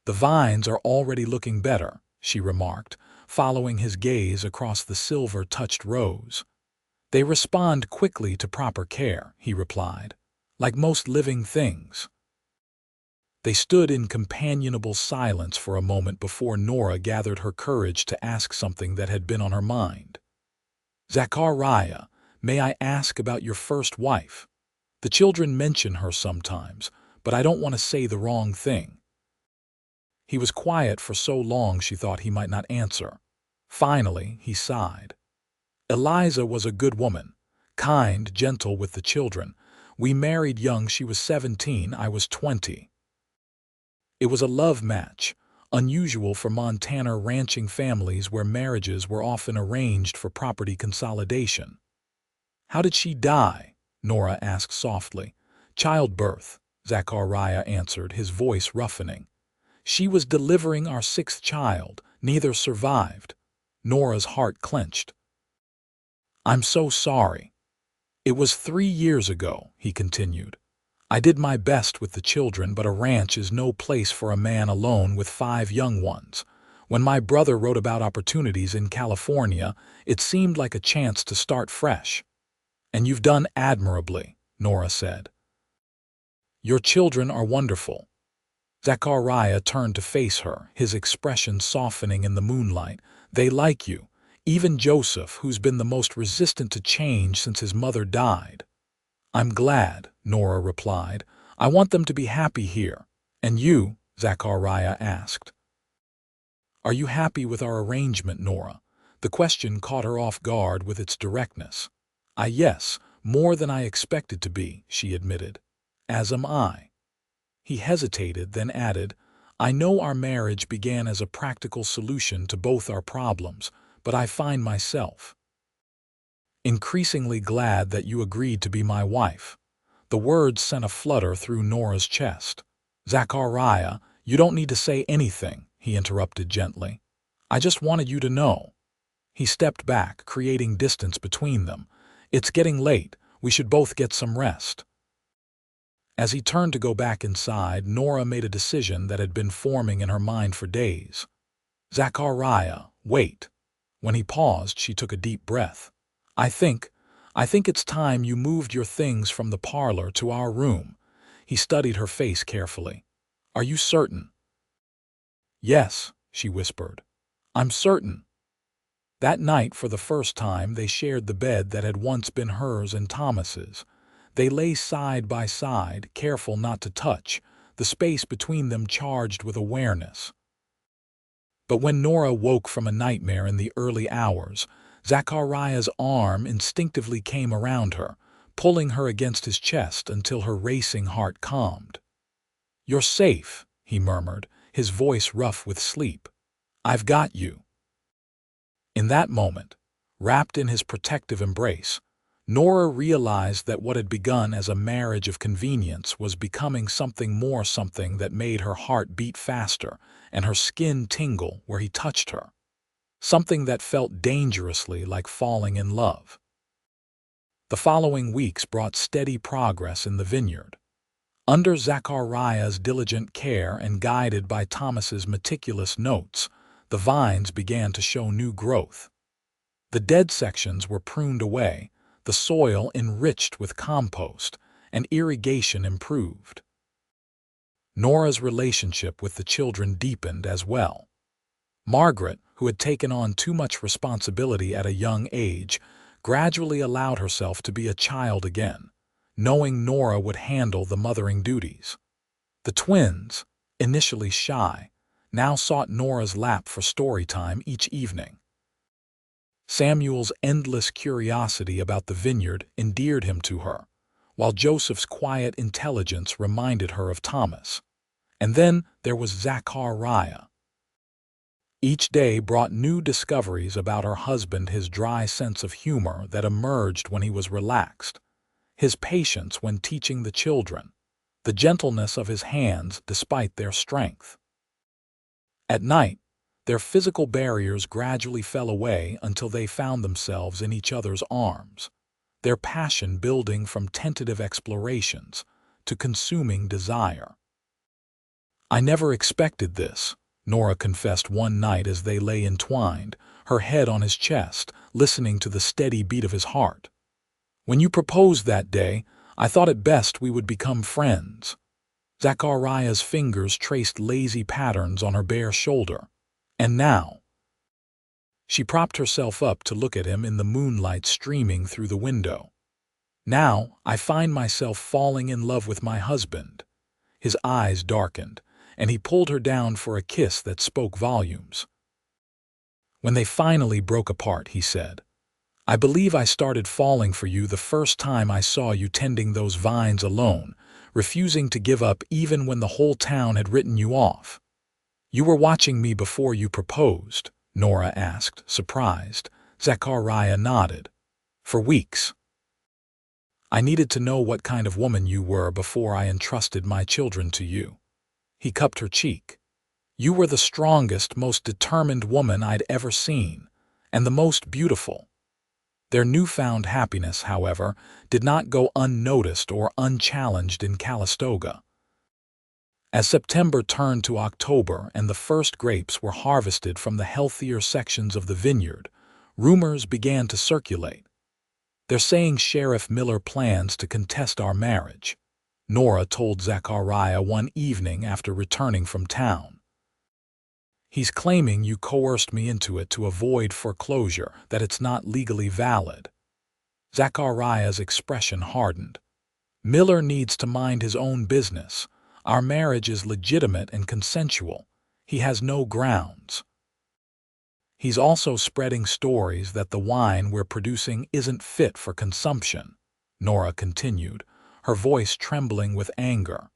A: "The vines are already looking better," she remarked, following his gaze across the silver-touched rows. "They respond quickly to proper care," he replied, "like most living things." They stood in companionable silence for a moment before Nora gathered her courage to ask something that had been on her mind. "Zachariah, may I ask about your first wife? The children mention her sometimes, but I don't want to say the wrong thing." He was quiet for so long she thought he might not answer. Finally, he sighed. "Eliza was a good woman, kind, gentle with the children. We married young. She was 17, I was 20. It was a love match, unusual for Montana ranching families where marriages were often arranged for property consolidation." "How did she die?" Nora asked softly. "Childbirth," Zachariah answered, his voice roughening. "She was delivering our 6th child. Neither survived." Nora's heart clenched. "I'm so sorry." "It was 3 years ago," he continued. "I did my best with the children, but a ranch is no place for a man alone with 5 young ones. When my brother wrote about opportunities in California, it seemed like a chance to start fresh." "And you've done admirably," Nora said. "Your children are wonderful." Zachariah turned to face her, his expression softening in the moonlight. "They like you, even Joseph, who's been the most resistant to change since his mother died." "I'm glad," Nora replied. "I want them to be happy here." "And you?" Zachariah asked. "Are you happy with our arrangement, Nora?" The question caught her off guard with its directness. Yes, more than I expected to be," she admitted. "As am I." He hesitated, then added, "I know our marriage began as a practical solution to both our problems, but I find myself increasingly glad that you agreed to be my wife." The words sent a flutter through Nora's chest. "Zachariah, you don't need to say anything," he interrupted gently. "I just wanted you to know." He stepped back, creating distance between them. "It's getting late. We should both get some rest." As he turned to go back inside, Nora made a decision that had been forming in her mind for days. "Zachariah, wait." When he paused, she took a deep breath. I think it's time you moved your things from the parlor to our room." He studied her face carefully. "Are you certain?" "Yes," she whispered. "I'm certain." That night, for the first time, they shared the bed that had once been hers and Thomas's. They lay side by side, careful not to touch, the space between them charged with awareness. But when Nora woke from a nightmare in the early hours, Zachariah's arm instinctively came around her, pulling her against his chest until her racing heart calmed. "You're safe," he murmured, his voice rough with sleep. "I've got you." In that moment, wrapped in his protective embrace, Nora realized that what had begun as a marriage of convenience was becoming something more, something that made her heart beat faster and her skin tingle where he touched her. Something that felt dangerously like falling in love. The following weeks brought steady progress in the vineyard. Under Zachariah's diligent care and guided by Thomas's meticulous notes, the vines began to show new growth. The dead sections were pruned away, the soil enriched with compost, and irrigation improved. Nora's relationship with the children deepened as well. Margaret, who had taken on too much responsibility at a young age, gradually allowed herself to be a child again, knowing Nora would handle the mothering duties. The twins, initially shy, now sought Nora's lap for story time each evening. Samuel's endless curiosity about the vineyard endeared him to her, while Joseph's quiet intelligence reminded her of Thomas. And then there was Zachariah. Each day brought new discoveries about her husband, his dry sense of humor that emerged when he was relaxed, his patience when teaching the children, the gentleness of his hands despite their strength. At night, their physical barriers gradually fell away until they found themselves in each other's arms, their passion building from tentative explorations to consuming desire. "I never expected this," Nora confessed one night as they lay entwined, her head on his chest, listening to the steady beat of his heart. "When you proposed that day, I thought it best we would become friends." Zachariah's fingers traced lazy patterns on her bare shoulder. "And now?" She propped herself up to look at him in the moonlight streaming through the window. "Now I find myself falling in love with my husband." His eyes darkened, and he pulled her down for a kiss that spoke volumes. "When they finally broke apart," he said, "I believe I started falling for you the first time I saw you tending those vines alone, refusing to give up even when the whole town had written you off." "You were watching me before you proposed?" Nora asked, surprised. Zachariah nodded. "For weeks. I needed to know what kind of woman you were before I entrusted my children to you." He cupped her cheek. "You were the strongest, most determined woman I'd ever seen, and the most beautiful." Their newfound happiness, however, did not go unnoticed or unchallenged in Calistoga. As September turned to October and the first grapes were harvested from the healthier sections of the vineyard, rumors began to circulate. They're saying Sheriff Miller plans to contest our marriage, Nora told Zachariah one evening after returning from town. He's claiming you coerced me into it to avoid foreclosure, that it's not legally valid. Zachariah's expression hardened. Miller needs to mind his own business. Our marriage is legitimate and consensual. He has no grounds. He's also spreading stories that the wine we're producing isn't fit for consumption, Nora continued, her voice trembling with anger.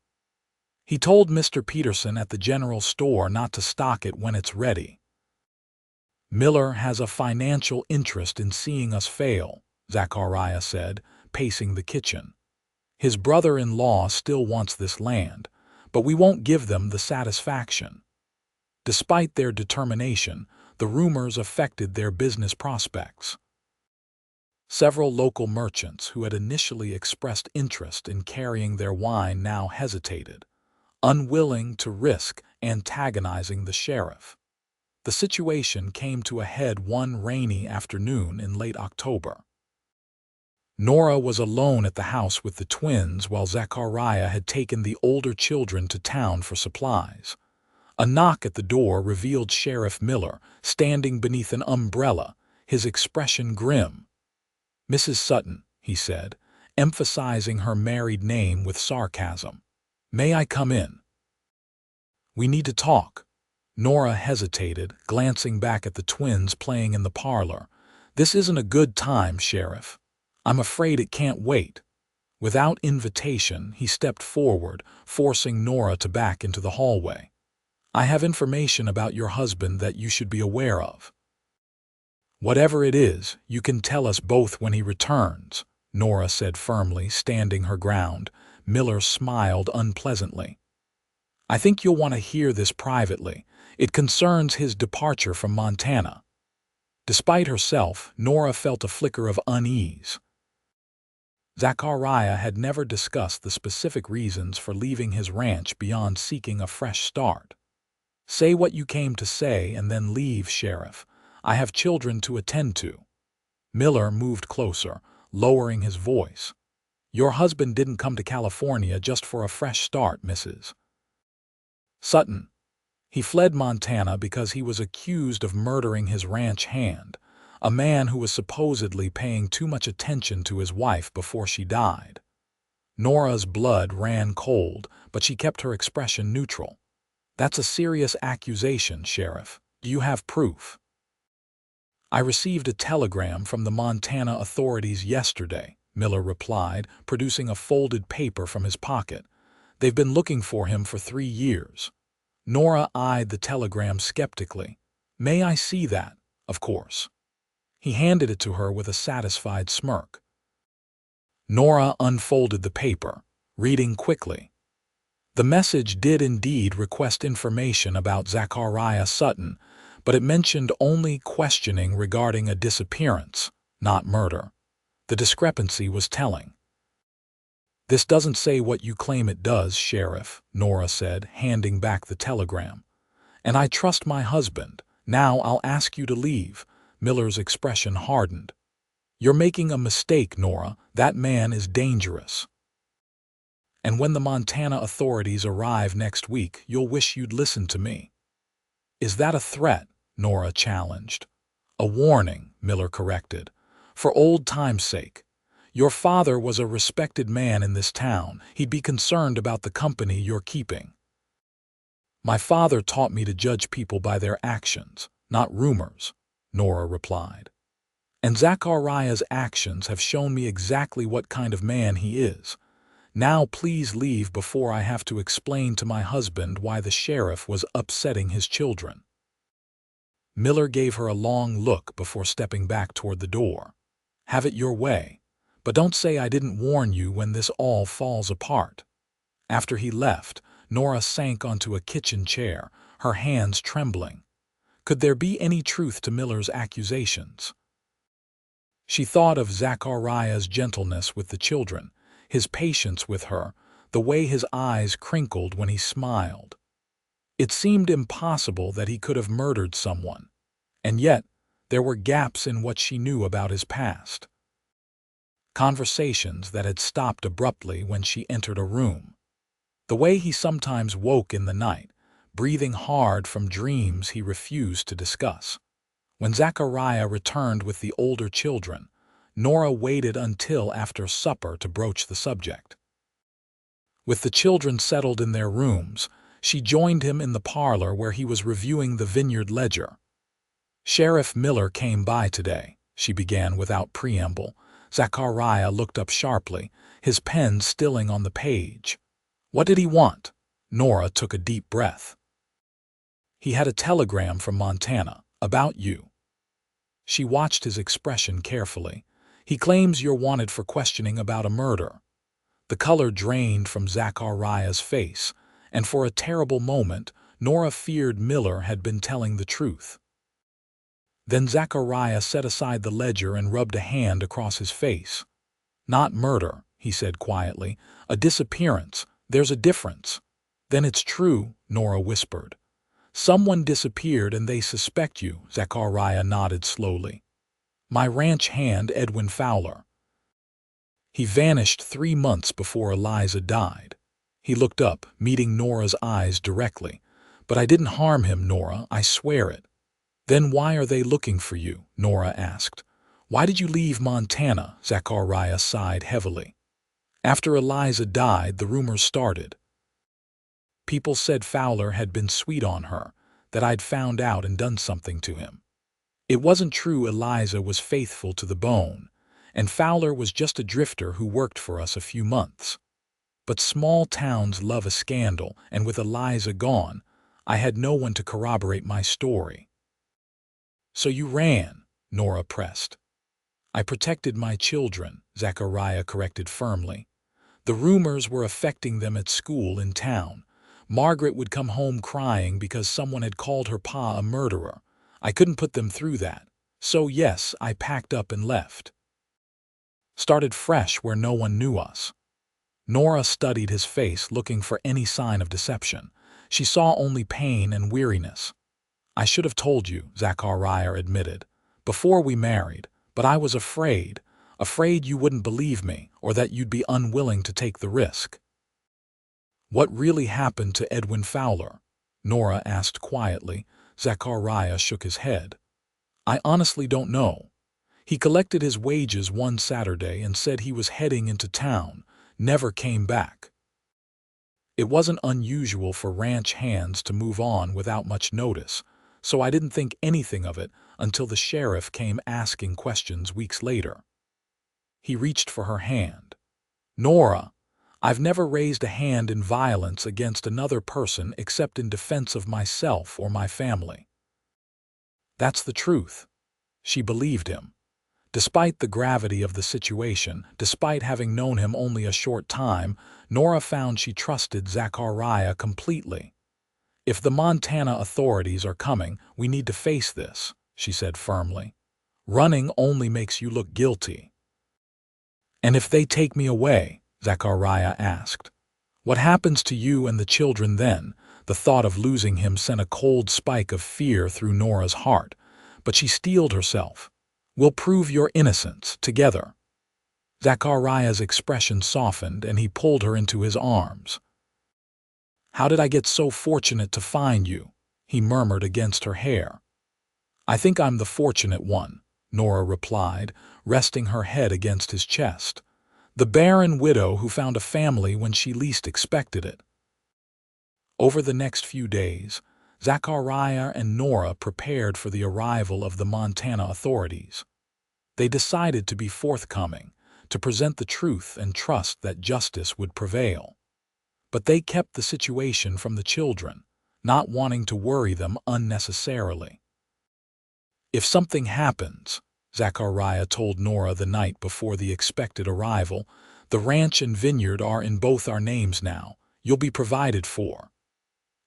A: He told Mr. Peterson at the general store not to stock it when it's ready. Miller has a financial interest in seeing us fail, Zachariah said, pacing the kitchen. His brother-in-law still wants this land, but we won't give them the satisfaction. Despite their determination, the rumors affected their business prospects. Several local merchants who had initially expressed interest in carrying their wine now hesitated, unwilling to risk antagonizing the sheriff. The situation came to a head one rainy afternoon in late October. Nora was alone at the house with the twins while Zachariah had taken the older children to town for supplies. A knock at the door revealed Sheriff Miller, standing beneath an umbrella, his expression grim. "Mrs. Sutton," he said, emphasizing her married name with sarcasm. "May I come in?" "We need to talk." Nora hesitated, glancing back at the twins playing in the parlor. "This isn't a good time, Sheriff. I'm afraid it can't wait." Without invitation, he stepped forward, forcing Nora to back into the hallway. "I have information about your husband that you should be aware of." "Whatever it is, you can tell us both when he returns," Nora said firmly, standing her ground. Miller smiled unpleasantly. "I think you'll want to hear this privately. It concerns his departure from Montana." Despite herself, Nora felt a flicker of unease. Zachariah had never discussed the specific reasons for leaving his ranch beyond seeking a fresh start. "Say what you came to say and then leave, Sheriff. I have children to attend to." Miller moved closer, lowering his voice. "Your husband didn't come to California just for a fresh start, Mrs. Sutton. He fled Montana because he was accused of murdering his ranch hand, a man who was supposedly paying too much attention to his wife before she died." Nora's blood ran cold, but she kept her expression neutral. "That's a serious accusation, Sheriff. Do you have proof?" "I received a telegram from the Montana authorities yesterday," Miller replied, producing a folded paper from his pocket. "They've been looking for him for 3 years." Nora eyed the telegram skeptically. "May I see that?" "Of course." He handed it to her with a satisfied smirk. Nora unfolded the paper, reading quickly. The message did indeed request information about Zachariah Sutton, but it mentioned only questioning regarding a disappearance, not murder. The discrepancy was telling. "This doesn't say what you claim it does, Sheriff," Nora said, handing back the telegram. "And I trust my husband. Now I'll ask you to leave." Miller's expression hardened. "You're making a mistake, Nora. That man is dangerous. And when the Montana authorities arrive next week, you'll wish you'd listened to me." "Is that a threat?" Nora challenged. "A warning," Miller corrected. "For old time's sake. Your father was a respected man in this town. He'd be concerned about the company you're keeping." "My father taught me to judge people by their actions, not rumors," Nora replied. "And Zachariah's actions have shown me exactly what kind of man he is. Now please leave before I have to explain to my husband why the sheriff was upsetting his children." Miller gave her a long look before stepping back toward the door. "Have it your way. But don't say I didn't warn you when this all falls apart." After he left, Nora sank onto a kitchen chair, her hands trembling. Could there be any truth to Miller's accusations? She thought of Zachariah's gentleness with the children, his patience with her, the way his eyes crinkled when he smiled. It seemed impossible that he could have murdered someone, and yet there were gaps in what she knew about his past. conversations that had stopped abruptly when she entered a room. The way he sometimes woke in the night, breathing hard from dreams he refused to discuss. When Zachariah returned with the older children, Nora waited until after supper to broach the subject. With the children settled in their rooms, she joined him in the parlor where he was reviewing the vineyard ledger. "Sheriff Miller came by today," she began without preamble. Zachariah looked up sharply, his pen stilling on the page. "What did he want?" Nora took a deep breath. "He had a telegram from Montana, about you." She watched his expression carefully. "He claims you're wanted for questioning about a murder." The color drained from Zachariah's face, and for a terrible moment, Nora feared Miller had been telling the truth. Then Zachariah set aside the ledger and rubbed a hand across his face. "Not murder," he said quietly. "A disappearance. There's a difference." "Then it's true," Nora whispered. "Someone disappeared and they suspect you," Zachariah nodded slowly. "My ranch hand, Edwin Fowler. He vanished 3 months before Eliza died." He looked up, meeting Nora's eyes directly. "But I didn't harm him, Nora, I swear it." "Then why are they looking for you?" Nora asked. "Why did you leave Montana?" Zachariah sighed heavily. "After Eliza died, the rumors started. People said Fowler had been sweet on her, that I'd found out and done something to him. It wasn't true. Eliza was faithful to the bone, and Fowler was just a drifter who worked for us a few months. But small towns love a scandal, and with Eliza gone, I had no one to corroborate my story." "So you ran," Nora pressed. "I protected my children," Zachariah corrected firmly. "The rumors were affecting them at school in town. Margaret would come home crying because someone had called her pa a murderer. I couldn't put them through that. So yes, I packed up and left. Started fresh where no one knew us." Nora studied his face, looking for any sign of deception. She saw only pain and weariness. "I should have told you," Zachariah admitted, "before we married, but I was afraid you wouldn't believe me or that you'd be unwilling to take the risk." "What really happened to Edwin Fowler?" Nora asked quietly. Zachariah shook his head. "I honestly don't know. He collected his wages one Saturday and said he was heading into town, never came back. It wasn't unusual for ranch hands to move on without much notice, so I didn't think anything of it until the sheriff came asking questions weeks later." He reached for her hand. "Nora, I've never raised a hand in violence against another person except in defense of myself or my family." That's the truth. She believed him. Despite the gravity of the situation, despite having known him only a short time, Nora found she trusted Zachariah completely. "If the Montana authorities are coming, we need to face this," she said firmly. "Running only makes you look guilty." "And if they take me away?" Zachariah asked. "What happens to you and the children then?" The thought of losing him sent a cold spike of fear through Nora's heart, but she steeled herself. "We'll prove your innocence, together." Zachariah's expression softened and he pulled her into his arms. "How did I get so fortunate to find you?" he murmured against her hair. "I think I'm the fortunate one," Nora replied, resting her head against his chest. "The barren widow who found a family when she least expected it." Over the next few days, Zachariah and Nora prepared for the arrival of the Montana authorities. They decided to be forthcoming, to present the truth and trust that justice would prevail. But they kept the situation from the children, not wanting to worry them unnecessarily. "If something happens," Zachariah told Nora the night before the expected arrival, "the ranch and vineyard are in both our names now. You'll be provided for."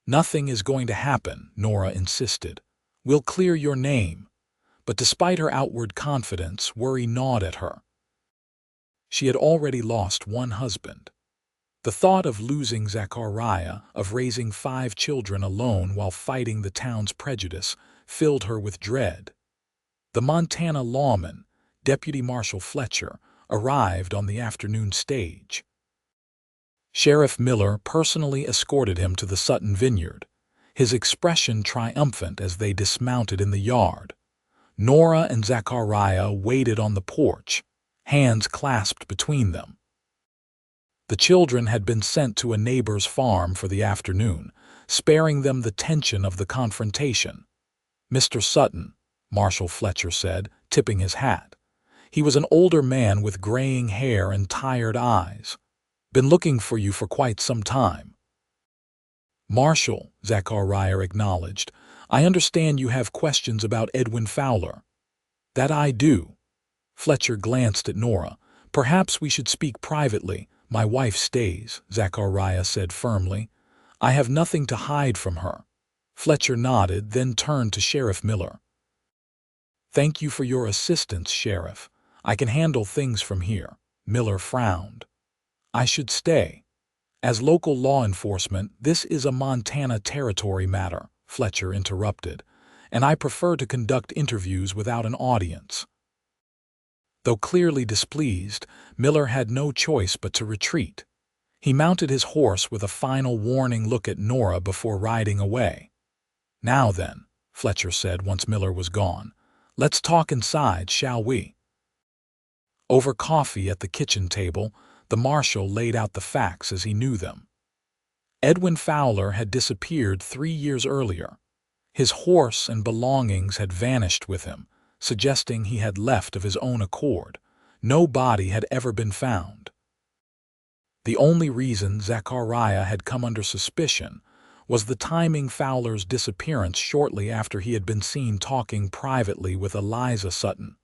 A: "Nothing is going to happen," Nora insisted. "We'll clear your name." But despite her outward confidence, worry gnawed at her. She had already lost one husband. The thought of losing Zachariah, of raising 5 children alone while fighting the town's prejudice, filled her with dread. The Montana lawman, Deputy Marshal Fletcher, arrived on the afternoon stage. Sheriff Miller personally escorted him to the Sutton vineyard, his expression triumphant as they dismounted in the yard. Nora and Zachariah waited on the porch, hands clasped between them. The children had been sent to a neighbor's farm for the afternoon, sparing them the tension of the confrontation. "Mr. Sutton," Marshal Fletcher said, tipping his hat. He was an older man with graying hair and tired eyes. "Been looking for you for quite some time." "Marshal," Zachariah acknowledged, "I understand you have questions about Edwin Fowler." "That I do." Fletcher glanced at Nora. "Perhaps we should speak privately. My wife stays," Zachariah said firmly. "I have nothing to hide from her." Fletcher nodded, then turned to Sheriff Miller. "Thank you for your assistance, Sheriff. I can handle things from here." Miller frowned. "I should stay. As local law enforcement, this is a Montana Territory matter," Fletcher interrupted, "and I prefer to conduct interviews without an audience." Though clearly displeased, Miller had no choice but to retreat. He mounted his horse with a final warning look at Nora before riding away. "Now then," Fletcher said once Miller was gone, "let's talk inside, shall we?" Over coffee at the kitchen table, the marshal laid out the facts as he knew them. Edwin Fowler had disappeared 3 years earlier. His horse and belongings had vanished with him, suggesting he had left of his own accord. No body had ever been found. The only reason Zachariah had come under suspicion was the timing Fowler's disappearance shortly after he had been seen talking privately with Eliza Sutton.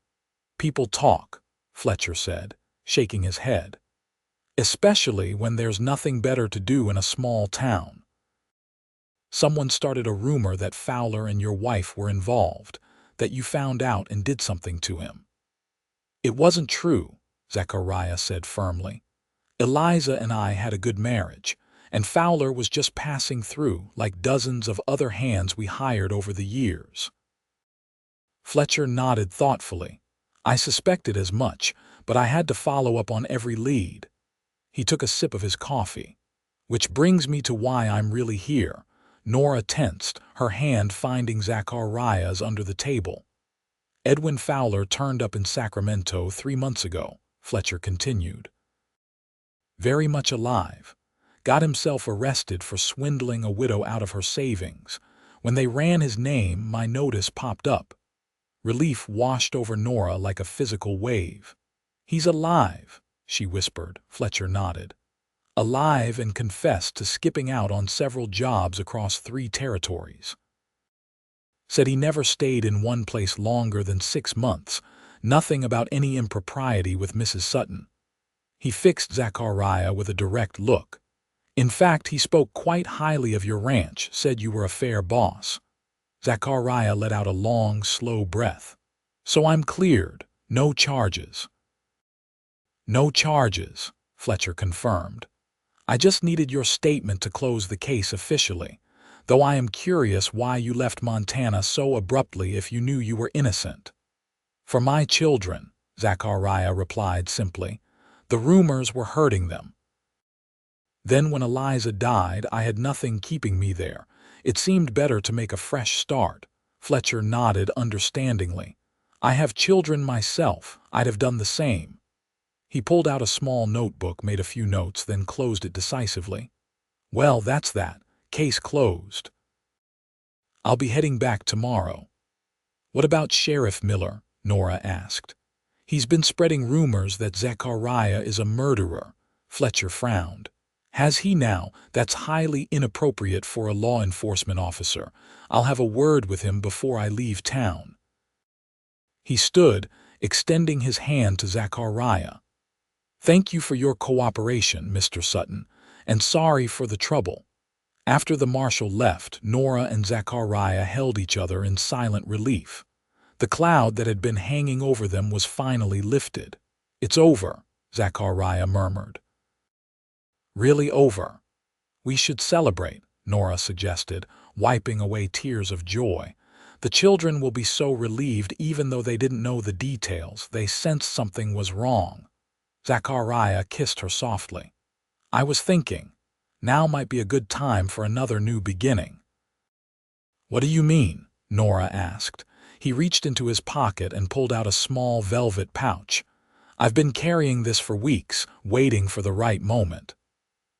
A: "People talk," Fletcher said, shaking his head. "Especially when there's nothing better to do in a small town. Someone started a rumor that Fowler and your wife were involved, that you found out and did something to him." "It wasn't true," Zachariah said firmly. "Eliza and I had a good marriage, and Fowler was just passing through like dozens of other hands we hired over the years." Fletcher nodded thoughtfully. "I suspected as much, but I had to follow up on every lead." He took a sip of his coffee. "Which brings me to why I'm really here." Nora tensed, her hand finding Zachariah's under the table. "Edwin Fowler turned up in Sacramento 3 months ago," Fletcher continued. "Very much alive. Got himself arrested for swindling a widow out of her savings. When they ran his name, my notice popped up." Relief washed over Nora like a physical wave. "He's alive," she whispered. Fletcher nodded. "Alive and confessed to skipping out on several jobs across 3 territories. Said he never stayed in one place longer than 6 months. Nothing about any impropriety with Mrs. Sutton." He fixed Zachariah with a direct look. "In fact, he spoke quite highly of your ranch, said you were a fair boss." Zachariah let out a long, slow breath. "So I'm cleared. No charges." "No charges," Fletcher confirmed. "I just needed your statement to close the case officially, though I am curious why you left Montana so abruptly if you knew you were innocent." "For my children," Zachariah replied simply. "The rumors were hurting them. Then when Eliza died, I had nothing keeping me there. It seemed better to make a fresh start." Fletcher nodded understandingly. "I have children myself. I'd have done the same." He pulled out a small notebook, made a few notes, then closed it decisively. "Well, that's that. Case closed. I'll be heading back tomorrow." "What about Sheriff Miller?" Nora asked. "He's been spreading rumors that Zachariah is a murderer." Fletcher frowned. "Has he now? That's highly inappropriate for a law enforcement officer. I'll have a word with him before I leave town." He stood, extending his hand to Zachariah. "Thank you for your cooperation, Mr. Sutton, and sorry for the trouble." After the marshal left, Nora and Zachariah held each other in silent relief. The cloud that had been hanging over them was finally lifted. "It's over," Zachariah murmured. "Really over?" "We should celebrate," Nora suggested, wiping away tears of joy. "The children will be so relieved even though they didn't know the details. They sensed something was wrong." Zachariah kissed her softly. "I was thinking, now might be a good time for another new beginning." "What do you mean?" Nora asked. He reached into his pocket and pulled out a small velvet pouch. "I've been carrying this for weeks, waiting for the right moment."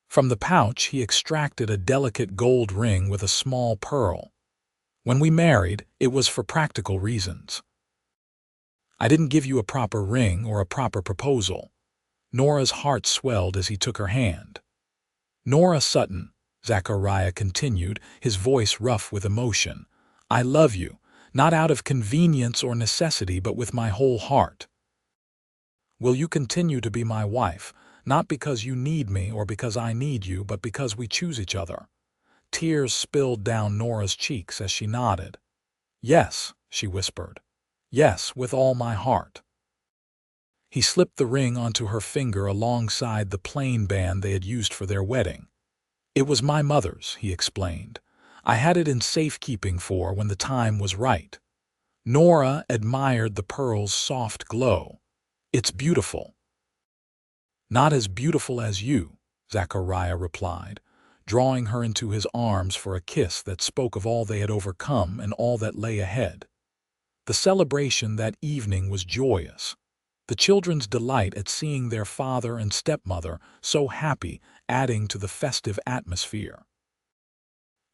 A: From the pouch he extracted a delicate gold ring with a small pearl. "When we married, it was for practical reasons. I didn't give you a proper ring or a proper proposal." Nora's heart swelled as he took her hand. "Nora Sutton," Zachariah continued, his voice rough with emotion, "I love you, not out of convenience or necessity, but with my whole heart. Will you continue to be my wife, not because you need me or because I need you, but because we choose each other?" Tears spilled down Nora's cheeks as she nodded. "Yes," she whispered. "Yes, with all my heart." He slipped the ring onto her finger alongside the plain band they had used for their wedding. "It was my mother's," he explained. "I had it in safekeeping for when the time was right." Nora admired the pearl's soft glow. "It's beautiful." "Not as beautiful as you," Zachariah replied, drawing her into his arms for a kiss that spoke of all they had overcome and all that lay ahead. The celebration that evening was joyous. The children's delight at seeing their father and stepmother so happy, adding to the festive atmosphere.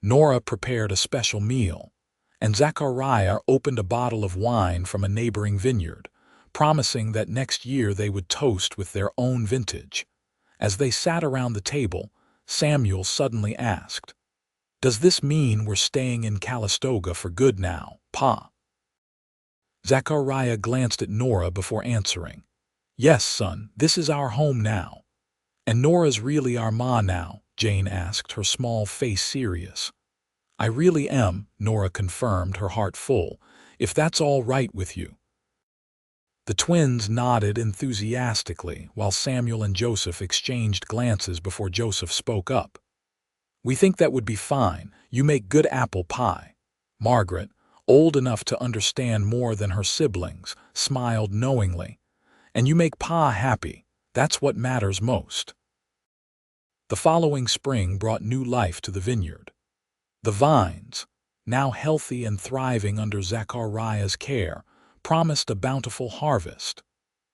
A: Nora prepared a special meal, and Zachariah opened a bottle of wine from a neighboring vineyard, promising that next year they would toast with their own vintage. As they sat around the table, Samuel suddenly asked, "Does this mean we're staying in Calistoga for good now, Pa?" Zachariah glanced at Nora before answering. "Yes, son, this is our home now." "And Nora's really our ma now?" Jane asked, her small face serious. "I really am," Nora confirmed, her heart full, "if that's all right with you." The twins nodded enthusiastically while Samuel and Joseph exchanged glances before Joseph spoke up. "We think that would be fine. You make good apple pie." Margaret, old enough to understand more than her siblings, smiled knowingly. "And you make Pa happy. That's what matters most." The following spring brought new life to the vineyard. The vines, now healthy and thriving under Zachariah's care, promised a bountiful harvest.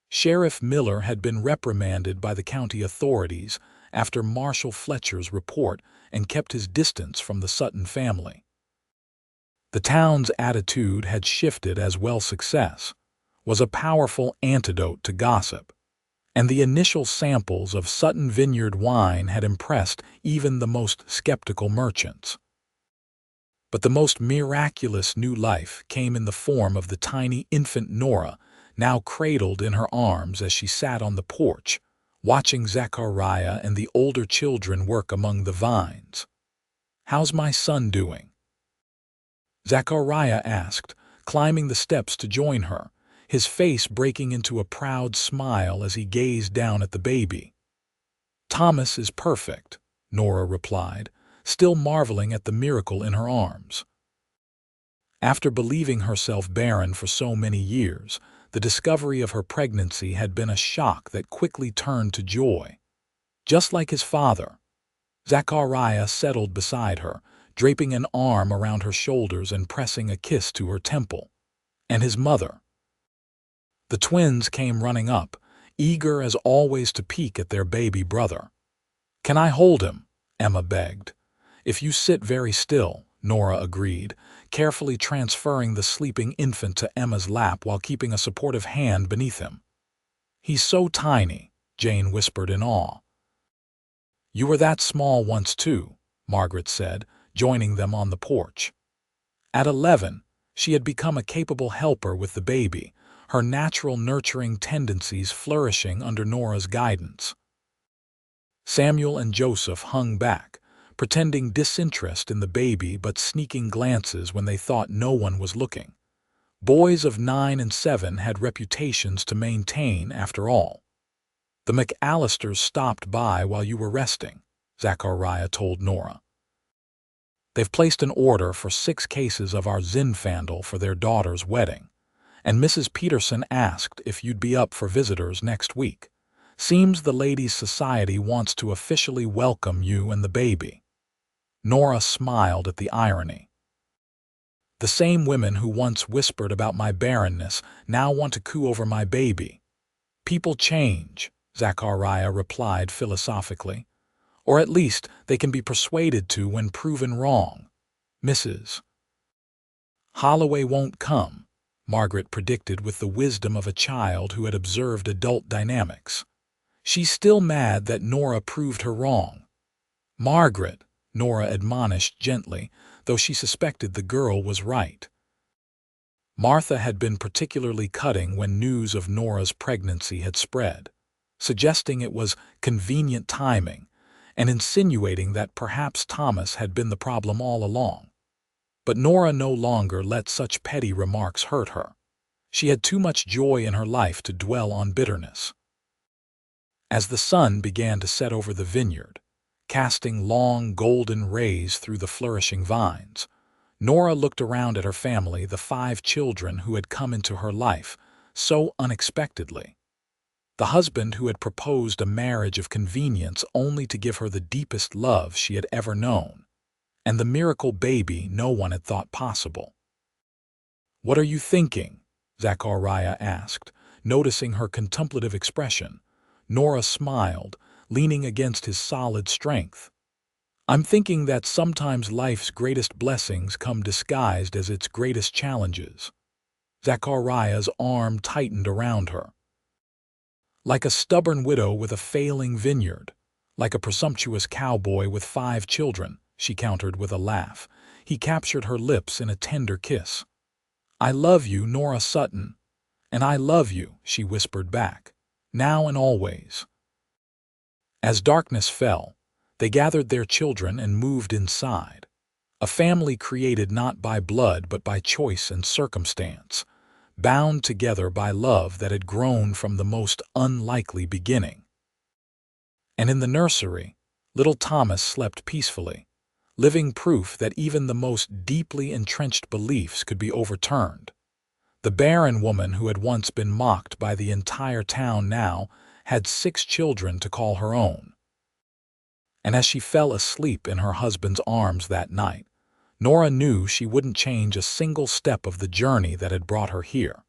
A: Sheriff Miller had been reprimanded by the county authorities after Marshal Fletcher's report and kept his distance from the Sutton family. The town's attitude had shifted as well. Success was a powerful antidote to gossip, and the initial samples of Sutton Vineyard wine had impressed even the most skeptical merchants. But the most miraculous new life came in the form of the tiny infant Nora, now cradled in her arms as she sat on the porch, watching Zachariah and the older children work among the vines. "How's my son doing?" Zachariah asked, climbing the steps to join her, his face breaking into a proud smile as he gazed down at the baby. "Thomas is perfect," Nora replied, still marveling at the miracle in her arms. After believing herself barren for so many years, the discovery of her pregnancy had been a shock that quickly turned to joy. Just like his father, Zachariah settled beside her, draping an arm around her shoulders and pressing a kiss to her temple. And his mother. The twins came running up, eager as always to peek at their baby brother. "Can I hold him?" Emma begged. "If you sit very still," Nora agreed, carefully transferring the sleeping infant to Emma's lap while keeping a supportive hand beneath him. "He's so tiny," Jane whispered in awe. "You were that small once too," Margaret said, joining them on the porch. At 11, she had become a capable helper with the baby, her natural nurturing tendencies flourishing under Nora's guidance. Samuel and Joseph hung back, pretending disinterest in the baby but sneaking glances when they thought no one was looking. Boys of 9 and 7 had reputations to maintain after all. "The McAllisters stopped by while you were resting," Zachariah told Nora. "They've placed an order for 6 cases of our Zinfandel for their daughter's wedding, and Mrs. Peterson asked if you'd be up for visitors next week." Seems the ladies' society wants to officially welcome you and the baby." Nora smiled at the irony. "The same women who once whispered about my barrenness now want to coo over my baby." "People change," Zachariah replied philosophically. "Or at least they can be persuaded to when proven wrong. Mrs. Holloway won't come," Margaret predicted with the wisdom of a child who had observed adult dynamics. "She's still mad that Nora proved her wrong." "Margaret," Nora admonished gently, though she suspected the girl was right. Martha had been particularly cutting when news of Nora's pregnancy had spread, suggesting it was convenient timing and insinuating that perhaps Thomas had been the problem all along. But Nora no longer let such petty remarks hurt her. She had too much joy in her life to dwell on bitterness. As the sun began to set over the vineyard, casting long golden rays through the flourishing vines, Nora looked around at her family, the 5 children who had come into her life so unexpectedly. The husband who had proposed a marriage of convenience only to give her the deepest love she had ever known, and the miracle baby no one had thought possible. "What are you thinking?" Zachariah asked, noticing her contemplative expression. Nora smiled, leaning against his solid strength. "I'm thinking that sometimes life's greatest blessings come disguised as its greatest challenges." Zachariah's arm tightened around her. "Like a stubborn widow with a failing vineyard, like a presumptuous cowboy with 5 children," she countered with a laugh. He captured her lips in a tender kiss. "I love you, Nora Sutton." "And I love you," she whispered back, "now and always." As darkness fell, they gathered their children and moved inside. A family created not by blood but by choice and circumstance, bound together by love that had grown from the most unlikely beginning. And in the nursery, little Thomas slept peacefully, living proof that even the most deeply entrenched beliefs could be overturned. The barren woman who had once been mocked by the entire town now had 6 children to call her own. And as she fell asleep in her husband's arms that night, Nora knew she wouldn't change a single step of the journey that had brought her here.